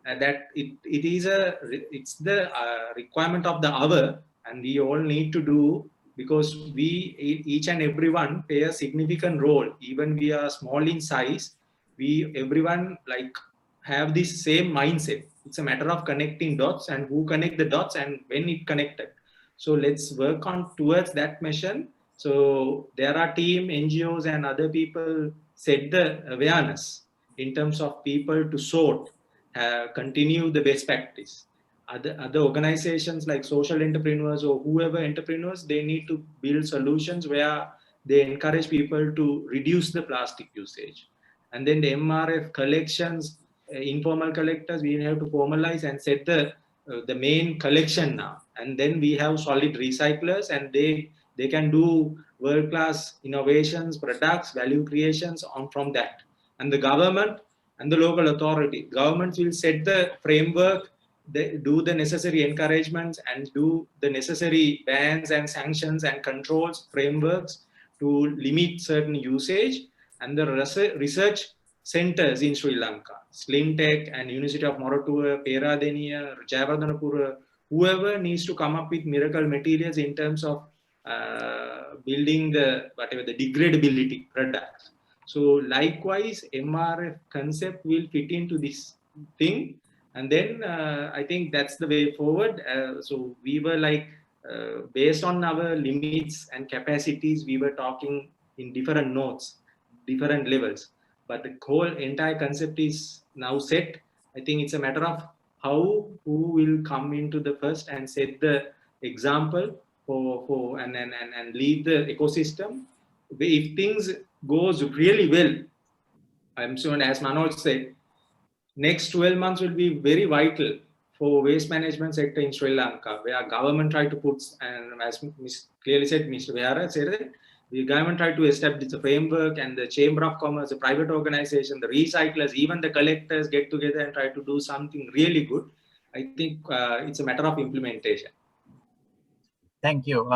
that it's the requirement of the hour, and we all need to do, because each and everyone play a significant role. Even we are small in size, everyone like have this same mindset. It's a matter of connecting dots, and who connect the dots and when it connected. So let's work on towards that mission. So there are team, NGOs and other people set the awareness in terms of people to sort, continue the best practice. Other organizations like social entrepreneurs or whoever entrepreneurs, they need to build solutions where they encourage people to reduce the plastic usage. And then the MRF collections, informal collectors, we have to formalize and set the the main collection now. And then we have solid recyclers, and they can do world-class innovations, products, value creations from that. And the government and the local authority, governments will set the framework, they do the necessary encouragements and do the necessary bans and sanctions and controls frameworks to limit certain usage. And the research centers in Sri Lanka, Slimtech and University of Moratuwa, Peradeniya, Jayawardhanapura, whoever needs to come up with miracle materials in terms of building the degradability products. So likewise, MRF concept will fit into this thing. And then I think that's the way forward. So we were like, based on our limits and capacities, we were talking in different notes, different levels. But the whole entire concept is now set. I think it's a matter of who will come into the first and set the example and lead the ecosystem. If things goes really well, I'm sure, as Manoj said, next 12 months will be very vital for waste management sector in Sri Lanka, where government try to put, and as clearly said, Mr. Vihara said that the government tried to establish a framework, and the Chamber of Commerce, the private organization, the recyclers, even the collectors get together and try to do something really good. I think it's a matter of implementation. Thank you.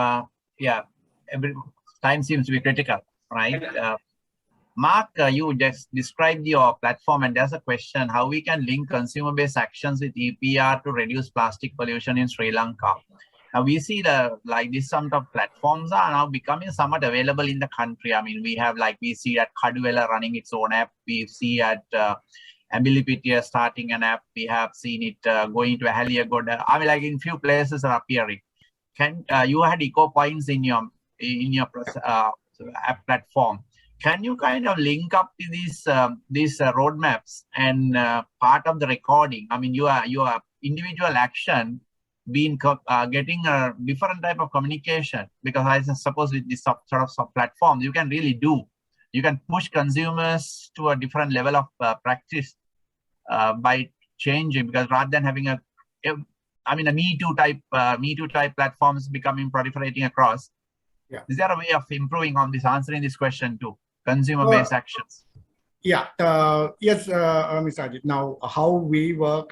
Yeah, every time seems to be critical, right? Mark, you just described your platform, and there's a question how we can link consumer-based actions with EPR to reduce plastic pollution in Sri Lanka. Now we see these sort of platforms are now becoming somewhat available in the country. I mean, we see at Kaduvela running its own app. We see at Ambilipitia starting an app. We have seen it going to Haliagoda. I mean, like in few places are appearing. You had eco points in your app platform. Can you kind of link up to these roadmaps and part of the recording? I mean, your individual action being getting a different type of communication, because I suppose with this sort of platforms you can really you can push consumers to a different level of practice by changing, because rather than having a Me Too type platforms becoming proliferating across. Yeah. Is there a way of improving on this, answering this question too? Consumer-based actions. Yeah. Yes, Mr. Ajit. Now, how we work,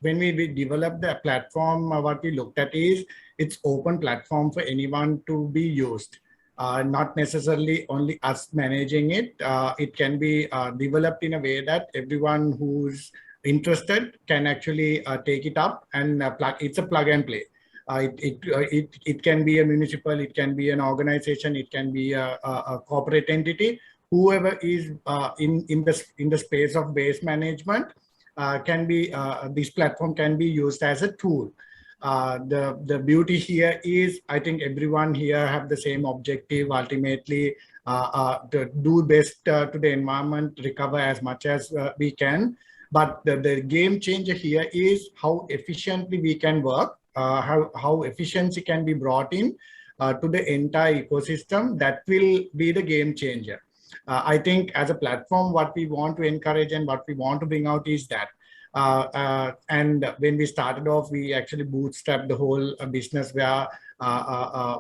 when we develop the platform, what we looked at is it's open platform for anyone to be used. Not necessarily only us managing it. It can be developed in a way that everyone who's interested can actually take it up and it's a plug and play. It can be a municipal, it can be an organization, it can be a corporate entity. Whoever is in the space of waste management this platform can be used as a tool. The beauty here is, I think everyone here have the same objective ultimately, to do best to the environment, recover as much as we can. But the game changer here is how efficiently we can work. How efficiency can be brought in to the entire ecosystem. That will be the game changer. I think as a platform, what we want to encourage and what we want to bring out is that. And when we started off, we actually bootstrapped the whole business where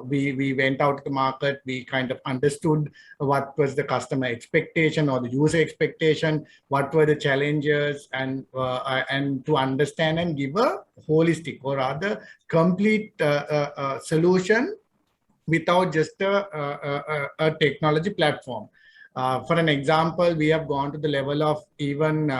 we went out to the market, we kind of understood what was the customer expectation or the user expectation, what were the challenges, and to understand and give a holistic or rather complete solution without just a technology platform. For an example, we have gone to the level of even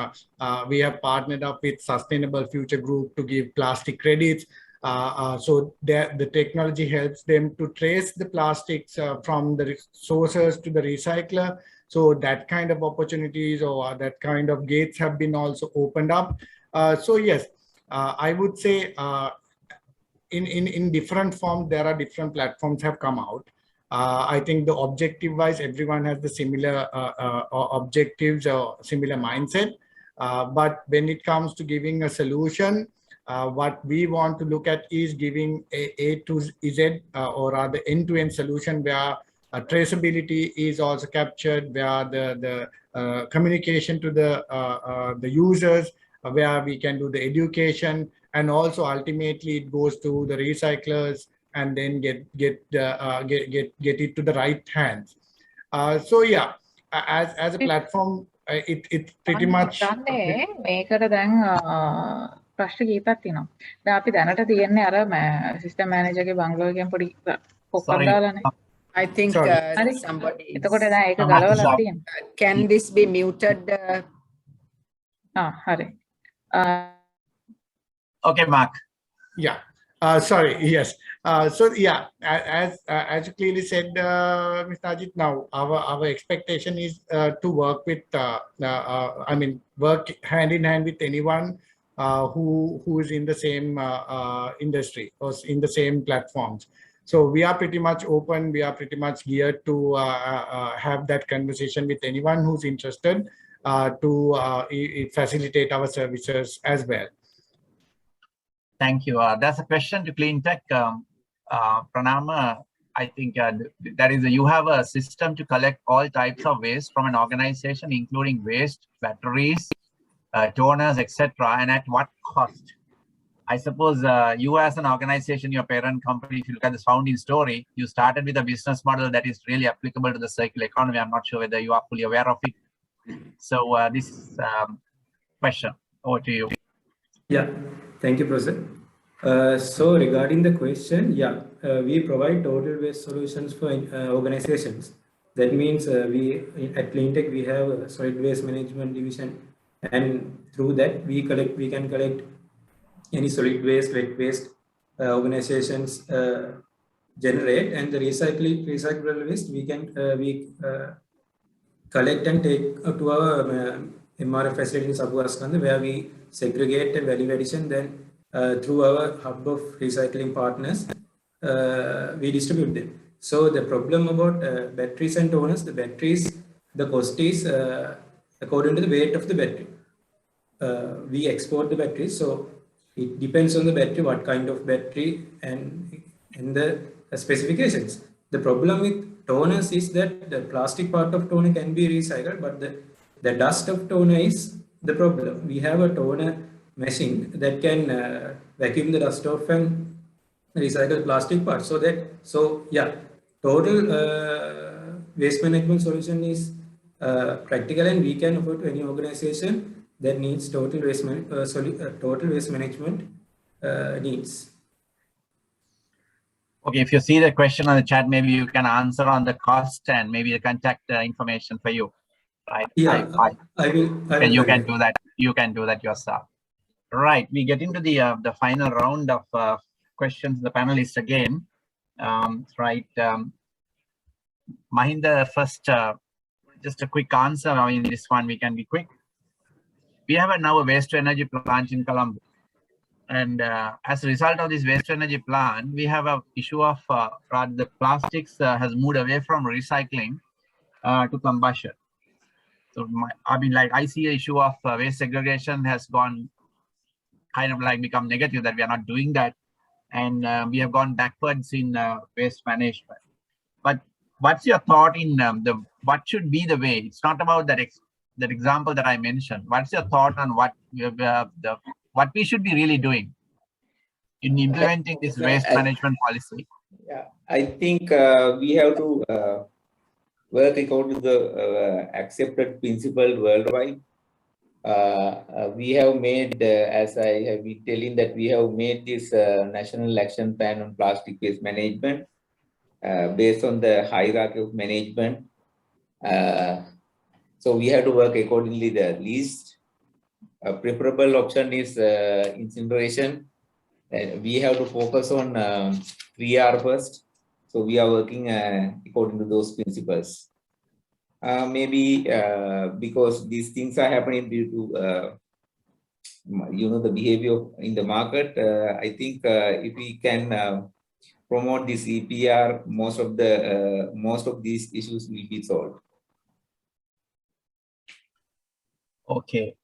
we have partnered up with Sustainable Future Group to give plastic credits. So the technology helps them to trace the plastics from the sources to the recycler. So that kind of opportunities or that kind of gates have been also opened up. So yes, I would say in different forms, there are different platforms have come out. I think the objective wise, everyone has the similar objectives or similar mindset. But when it comes to giving a solution, what we want to look at is giving A to Z or rather end-to-end solution where traceability is also captured, where the communication to the users, where we can do the education, and also ultimately it goes to the recyclers and then get it to the right hands. So yeah, as a platform, it pretty much. ප්‍රශ්න කීපයක් තියෙනවා. දැන් අපි දැනට තියෙන්නේ අර system මැනේජර්ගේ බංගලෝ එකෙන් පොඩි පොක්කක් දාලානේ. I think somebody. එතකොට දැන් ඒක ගලවලා තියෙනවා. Can this be muted? හරි. Okay, Mark. Yeah. Sorry. Yes. So yeah, as you clearly said, Mr. Ajit, now our expectation is to work with, work hand in hand with anyone who is in the same industry or in the same platforms. So we are pretty much open. We are pretty much geared to have that conversation with anyone who's interested to facilitate our services as well. Thank you. That's a question to Clean Tech. Pranama, I think that is you have a system to collect all types of waste from an organization, including waste, batteries, toners, etc. And at what cost? I suppose you as an organization, your parent company, if you look at the founding story, you started with a business model that is really applicable to the circular economy. I'm not sure whether you are fully aware of it. So this question, over to you. Yeah, thank you, Professor. So regarding the question, we provide total waste solutions for organizations. That means we at CleanTech we have a solid waste management division, and through that we can collect any solid waste, wet waste organizations generate, and the recyclable waste we can collect and take to our MRF facility in Sabuaskanda, where we segregate and value addition. Then through our hub of recycling partners, we distribute them. So the problem about batteries and toners, the batteries, the cost is according to the weight of the battery. We export the batteries, so it depends on the battery, what kind of battery and the specifications. The problem with toners is that the plastic part of toner can be recycled, but the dust of toner is the problem. We have a toner machine that can vacuum the dust off and recycle plastic parts. So total waste management solution is practical, and we can offer to any organization that needs total waste management needs. Okay, if you see the question on the chat, maybe you can answer on the cost and maybe the contact information for you. Right? Yeah, I will. And you can do that. You can do that yourself. Right. We get into the final round of questions. The panelists again. Mahinda, first, just a quick answer. I mean, this one we can be quick. We have now a waste to energy plant in Colombo, and as a result of this waste to energy plant, we have a issue of the plastics has moved away from recycling to combustion. So I see an issue of waste segregation has gone kind of like become negative, that we are not doing that, and we have gone backwards in waste management. But what's your thought in what should be the way? It's not about that example that I mentioned. What's your thought on what we should be really doing in implementing this waste management policy? Yeah, I think we have to work according to the accepted principle worldwide. We have made, as I have been telling, that we have made this National Action Plan on Plastic Waste Management based on the hierarchy of management. So we have to work accordingly. The least preferable option is incineration. We have to focus on 3R first. So we are working according to those principles. Maybe because these things are happening due to the behavior in the market. I think if we can promote this EPR, most of these issues will be solved. Okay,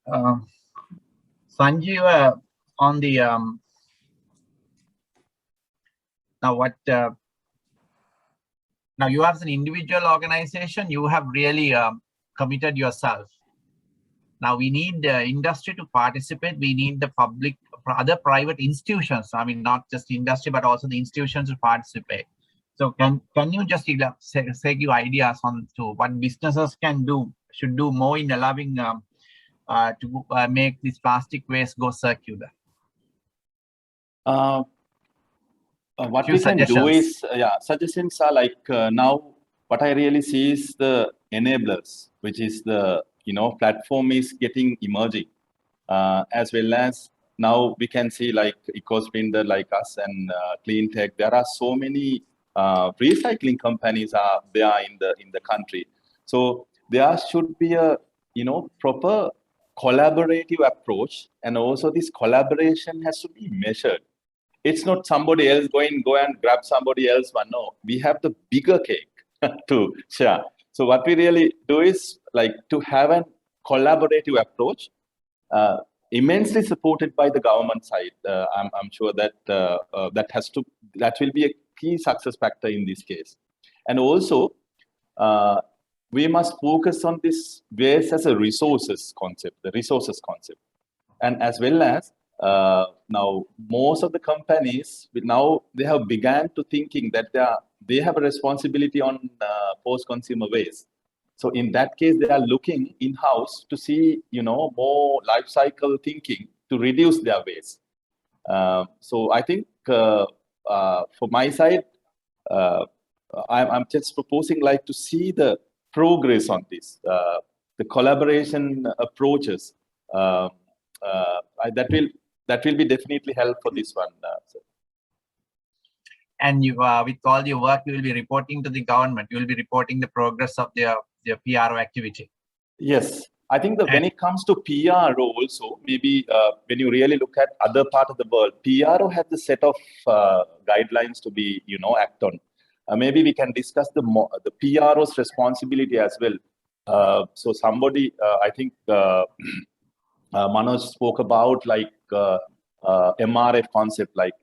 Sanjeev, on the now you as an individual organization, you have really committed yourself. Now we need industry to participate. We need the other private institutions, I mean, not just industry, but also the institutions to participate. So can you just say give ideas on to what businesses should do more in allowing to make this plastic waste go circular? What we can do is, suggestions are like now what I really see is the enablers, which is the, platform is getting emerging, as well as now we can see like EcoSprinter like us and Clean Tech. There are so many recycling companies are there in the country. So there should be a, proper collaborative approach, and also this collaboration has to be measured. It's not somebody else go and grab somebody else one. No, we have the bigger cake to share. So what we really do is like to have a collaborative approach, immensely supported by the government side. I'm sure that that will be a key success factor in this case. And also, we must focus on this waste as a resources concept, the resources concept, and as well as now most of the companies now they have begun to thinking that they have a responsibility on post-consumer waste. So in that case, they are looking in-house to see more life cycle thinking to reduce their waste. So I think for my side, I'm just proposing like to see the progress on this, the collaboration approaches. That will be definitely help for this one. And you, with all your work, you will be reporting to the government. You will be reporting the progress of their PRO activity. Yes, I think that when it comes to PRO also, maybe when you really look at other part of the world, PRO has the set of guidelines to be act on. Maybe we can discuss the PRO's responsibility as well. So somebody, I think Manoj spoke about like MRF concept, like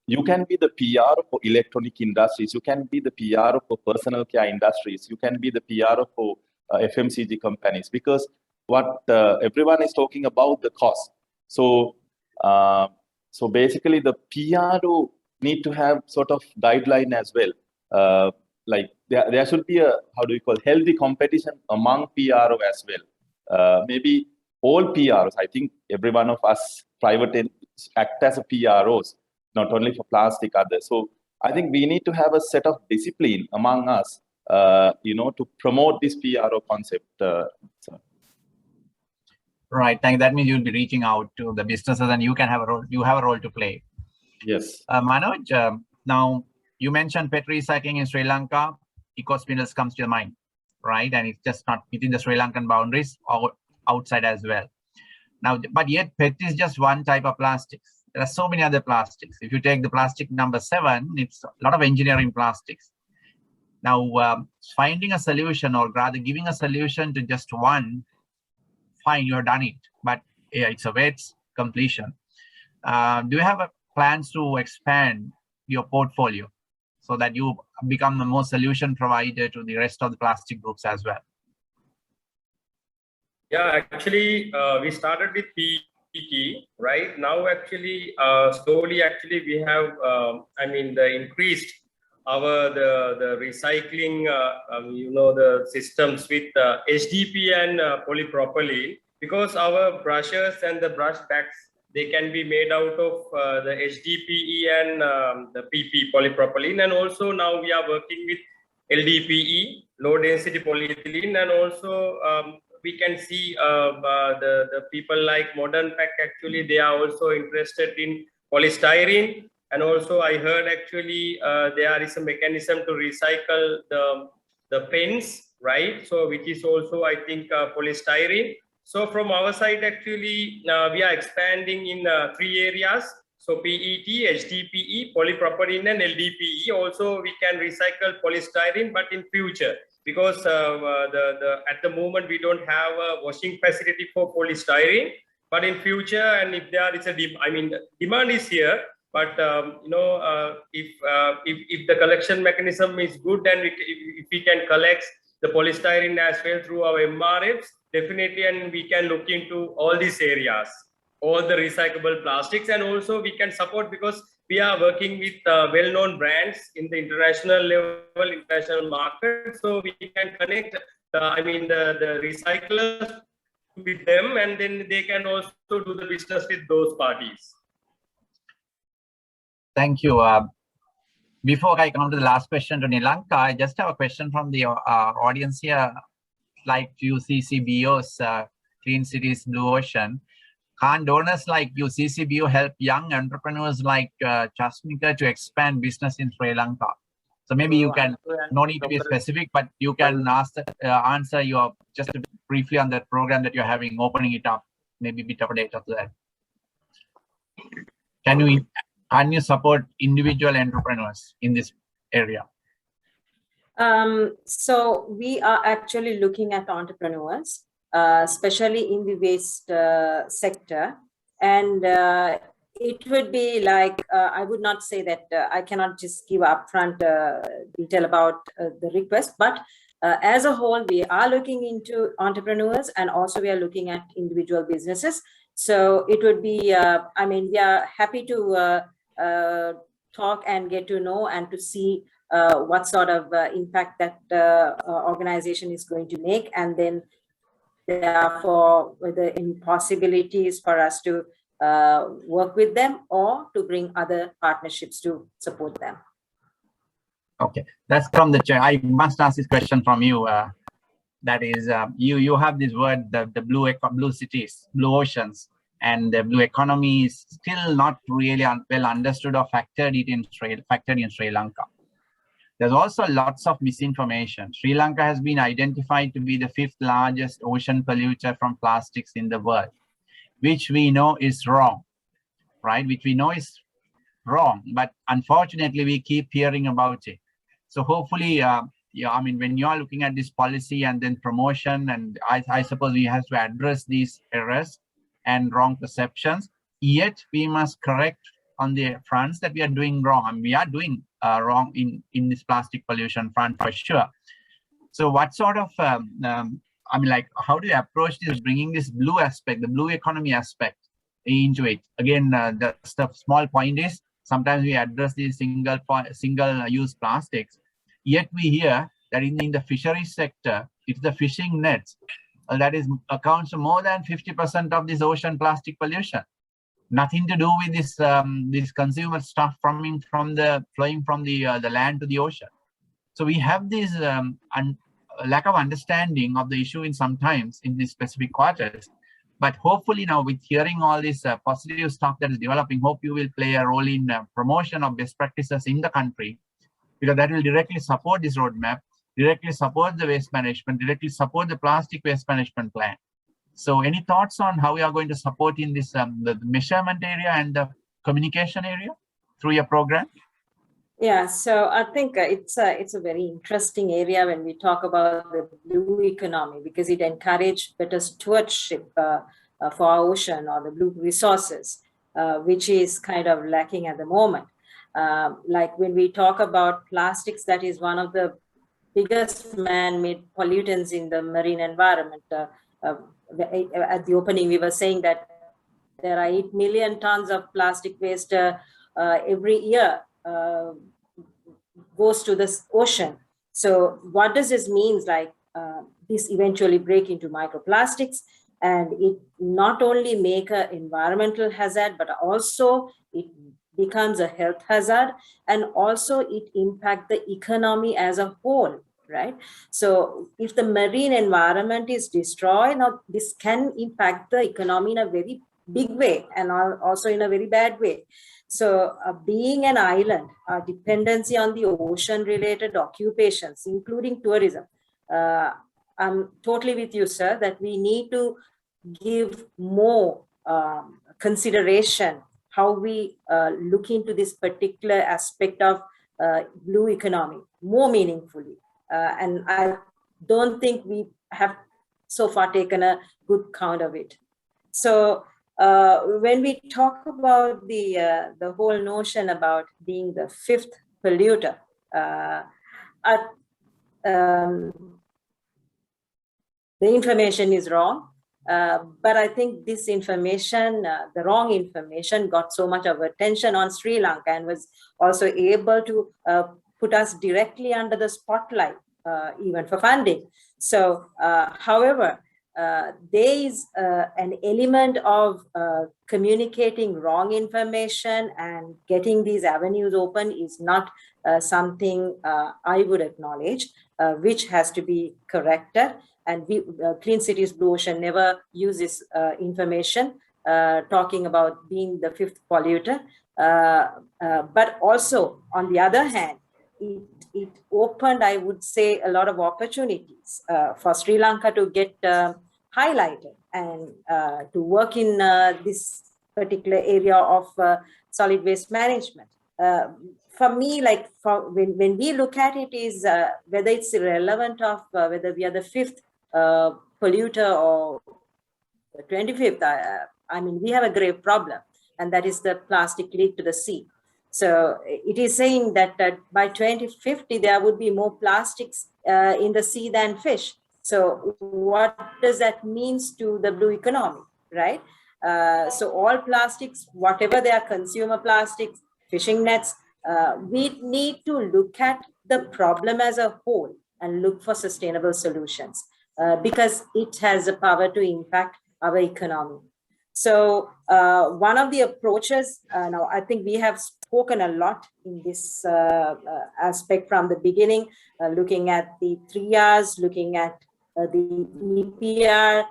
you can be the PRO for electronic industries, you can be the PRO for personal care industries, you can be the PRO for FMCG companies, because what everyone is talking about the cost. So so basically the PRO need to have sort of guideline as well. Like there should be a, healthy competition among PRO as well. Maybe all PROs, I think every one of us private act as a PROs, not only for plastic, others. So I think we need to have a set of discipline among us, to promote this PRO concept. Right. That means you'll be reaching out to the businesses, and you can have a role. You have a role to play. Yes. Manoj, now you mentioned PET recycling in Sri Lanka. EcoSprinters comes to your mind, right? And it's just not within the Sri Lankan boundaries or outside as well. Now, but yet PET is just one type of plastics. There are so many other plastics. If you take the plastic number 7, it's a lot of engineering plastics. Now, finding a solution, or rather giving a solution to just one, fine, you have done it. But yeah, it's a wet completion. Do you have plans to expand your portfolio so that you become a more solution provider to the rest of the plastic groups as well? Yeah, actually, we started with PET, right? Now, actually, slowly, actually, we have, increased the recycling, the systems with HDP and polypropylene, because our brushes and the brush bags, they can be made out of the HDPE and the PP, polypropylene. And also now we are working with LDPE, low density polyethylene, and also we can see the people like Modern Pack, actually, they are also interested in polystyrene. And also I heard actually there is a mechanism to recycle the pens, right? So which is also, I think, polystyrene. So from our side, actually, we are expanding in 3 areas. So PET, HDPE, polypropylene, and LDPE. Also, we can recycle polystyrene, but in future, because at the moment we don't have a washing facility for polystyrene. But in future, and if there is a demand is here. But if the collection mechanism is good, and if we can collect the polystyrene as well through our MRFs, definitely, and we can look into all these areas. all the recyclable plastics, and also we can support because we are working with well-known brands in the international level, international market. So we can connect, the recyclers with them, and then they can also do the business with those parties. Thank you. Before I come to the last question to Nilanka, I just have a question from the audience here. Like UCCBO's Clean Cities Blue Ocean, can't donors like UCCBO help young entrepreneurs like Chasmika to expand business in Sri Lanka? So maybe you can, no need to be specific, but you can answer your just briefly on that program that you're having, opening it up, maybe a bit of data to that. Can you support individual entrepreneurs in this area? So we are actually looking at entrepreneurs, especially in the waste sector. And it would be like, I would not say that I cannot just give upfront detail about the request, but as a whole, we are looking into entrepreneurs, and also we are looking at individual businesses. So it would be, we are happy to talk and get to know and to see what sort of impact that organization is going to make, and then therefore whether any possibilities for us to work with them or to bring other partnerships to support them. Okay, that's from the chair. I must ask this question from you. That is, you have this word, the blue cities, blue oceans, and the blue economy is still not really well understood or factored in Sri Lanka. There's also lots of misinformation. Sri Lanka has been identified to be the 5th largest ocean polluter from plastics in the world, which we know is wrong, right? Which we know is wrong, but unfortunately we keep hearing about it. So hopefully, when you are looking at this policy and then promotion, and I suppose we have to address these errors and wrong perceptions, yet we must correct on the fronts that we are doing wrong, and we are doing wrong in this plastic pollution front for sure. So what sort of, how do you approach this, bringing this blue aspect, the blue economy aspect into it? Again, the small point is, sometimes we address these single-use plastics, yet we hear that in the fisheries sector, it's the fishing nets that accounts for more than 50% of this ocean plastic pollution. Nothing to do with this consumer stuff flowing from the land to the ocean. So we have this lack of understanding of the issue in sometimes in these specific quarters. But hopefully now, with hearing all this positive stuff that is developing, hope you will play a role in promotion of best practices in the country, because that will directly support this roadmap, directly support the waste management, directly support the plastic waste management plan. So any thoughts on how we are going to support in this the measurement area and the communication area through your program? Yeah, so I think it's a very interesting area when we talk about the blue economy, because it encourages better stewardship for our ocean or the blue resources, which is kind of lacking at the moment. Like when we talk about plastics, that is one of the biggest man-made pollutants in the marine environment. At the opening, we were saying that there are 8 million tons of plastic waste every year goes to the ocean. So what does this mean? Like this eventually break into microplastics, and it not only make an environmental hazard, but also it becomes a health hazard, and also it impact the economy as a whole, right? So if the marine environment is destroyed, now this can impact the economy in a very big way and also in a very bad way. So being an island, our dependency on the ocean related occupations, including tourism, I'm totally with you, sir, that we need to give more consideration how we look into this particular aspect of blue economy more meaningfully. And I don't think we have so far taken a good count of it. So when we talk about the whole notion about being the 5th polluter, the information is wrong. But I think this information, the wrong information, got so much of attention on Sri Lanka and was also able to put us directly under the spotlight, even for funding. So, however, there is an element of communicating wrong information and getting these avenues open is not something I would acknowledge, which has to be corrected. And we, Clean Cities Blue Ocean never uses information talking about being the 5th polluter. But also, on the other hand, it opened, I would say, a lot of opportunities for Sri Lanka to get highlighted and to work in this particular area of solid waste management. For me, like when we look at it, is whether it's irrelevant of whether we are the 5th polluter or the 25th. I mean, we have a grave problem, and that is the plastic leak to the sea. So it is saying that by 2050, there would be more plastics in the sea than fish. So what does that mean to the blue economy, right? So all plastics, whatever they are, consumer plastics, fishing nets, we need to look at the problem as a whole and look for sustainable solutions because it has the power to impact our economy. So one of the approaches, now I think we have spoken a lot in this aspect from the beginning, looking at the 3 Rs, looking at the EPR,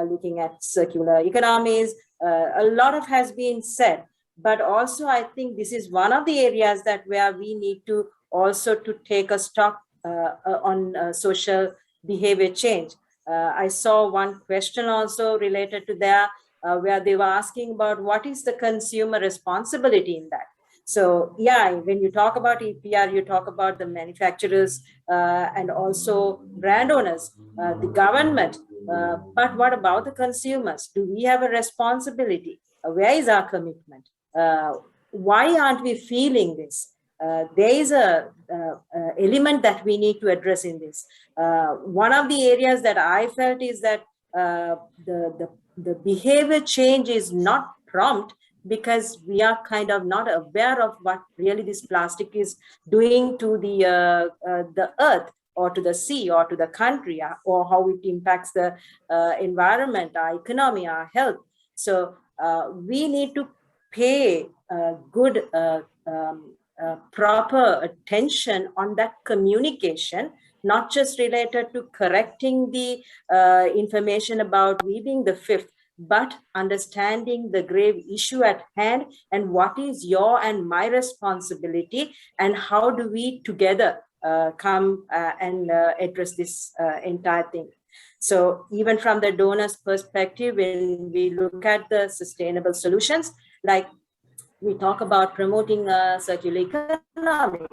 looking at circular economies. A lot of has been said, but also I think this is one of the areas that where we need to also to take a stock on social behavior change. I saw one question also related to that, where they were asking about what is the consumer responsibility in that. So yeah, when you talk about EPR, you talk about the manufacturers and also brand owners, the government, but what about the consumers? Do we have a responsibility? Where is our commitment? Why aren't we feeling this? There is a element that we need to address in this. One of the areas that I felt is that the behavior change is not prompt because we are kind of not aware of what really this plastic is doing to the earth or to the sea or to the country or how it impacts the environment, our economy, our health. So we need to pay good proper attention on that communication, not just related to correcting the information about we being the 5th, but understanding the grave issue at hand and what is your and my responsibility and how do we together come and address this entire thing. So even from the donor's perspective, when we look at the sustainable solutions, like we talk about promoting circular economy,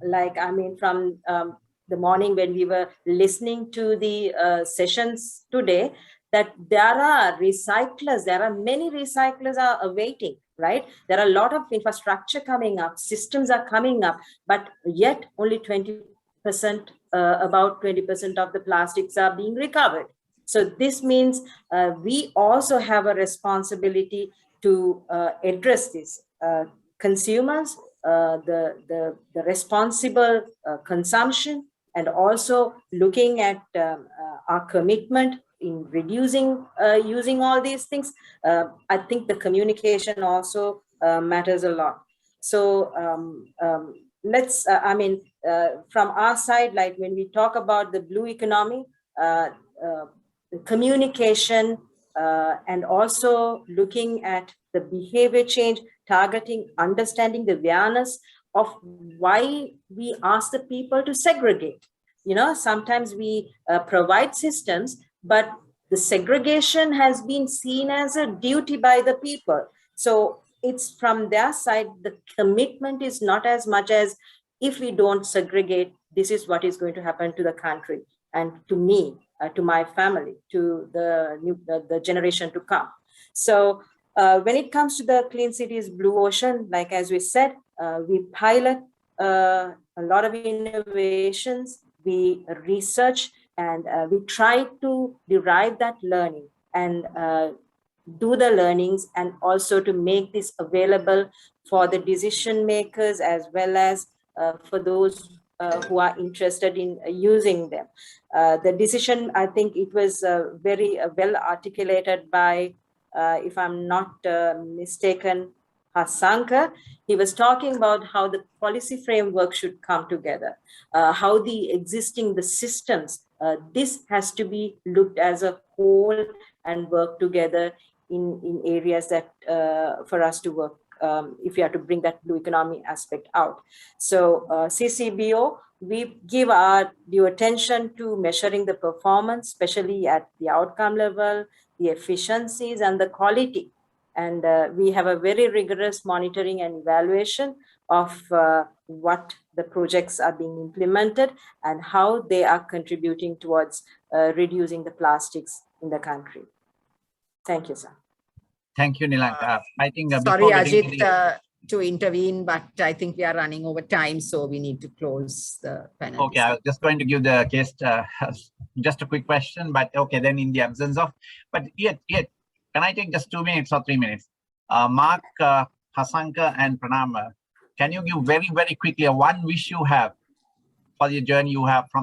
like, I mean, from the morning when we were listening to the sessions today, that there are recyclers, there are many recyclers are awaiting, right? There are a lot of infrastructure coming up, systems are coming up, but yet only 20%, about 20% of the plastics are being recovered. So this means we also have a responsibility to address this. Consumers, the responsible consumption, and also looking at our commitment in reducing using all these things. I think the communication also matters a lot. So let's, I mean, from our side, like when we talk about the blue economy, the communication and also looking at the behavior change, targeting, understanding the awareness of why we ask the people to segregate. You know, sometimes we provide systems, but the segregation has been seen as a duty by the people. So it's from their side, the commitment is not as much as if we don't segregate, this is what is going to happen to the country and to me, to my family, to the generation to come. So when it comes to the Clean Cities Blue Ocean, like as we said, we pilot a lot of innovations, we research And we try to derive that learning and do the learnings, and also to make this available for the decision makers as well as for those who are interested in using them. The decision, I think it was very well articulated by, if I'm not mistaken, Hasanka. He was talking about how the policy framework should come together, how the systems, this has to be looked as a whole and work together in areas that for us to work, if you have to bring that blue economy aspect out. So CCBO, we give our due attention to measuring the performance, especially at the outcome level, the efficiencies and the quality. And we have a very rigorous monitoring and evaluation of what the projects are being implemented and how they are contributing towards reducing the plastics in the country. Thank you, sir. Thank you, Nilanka. I think sorry, Ajit, to intervene, but I think we are running over time, so we need to close the panel. Okay, I was just going to give the guest just a quick question, but okay, then in the absence of, but yet, can I take just 2 minutes or 3 minutes? Mark, Hasanka, and Pranama, can you give very, very quickly one wish you have for the journey you have from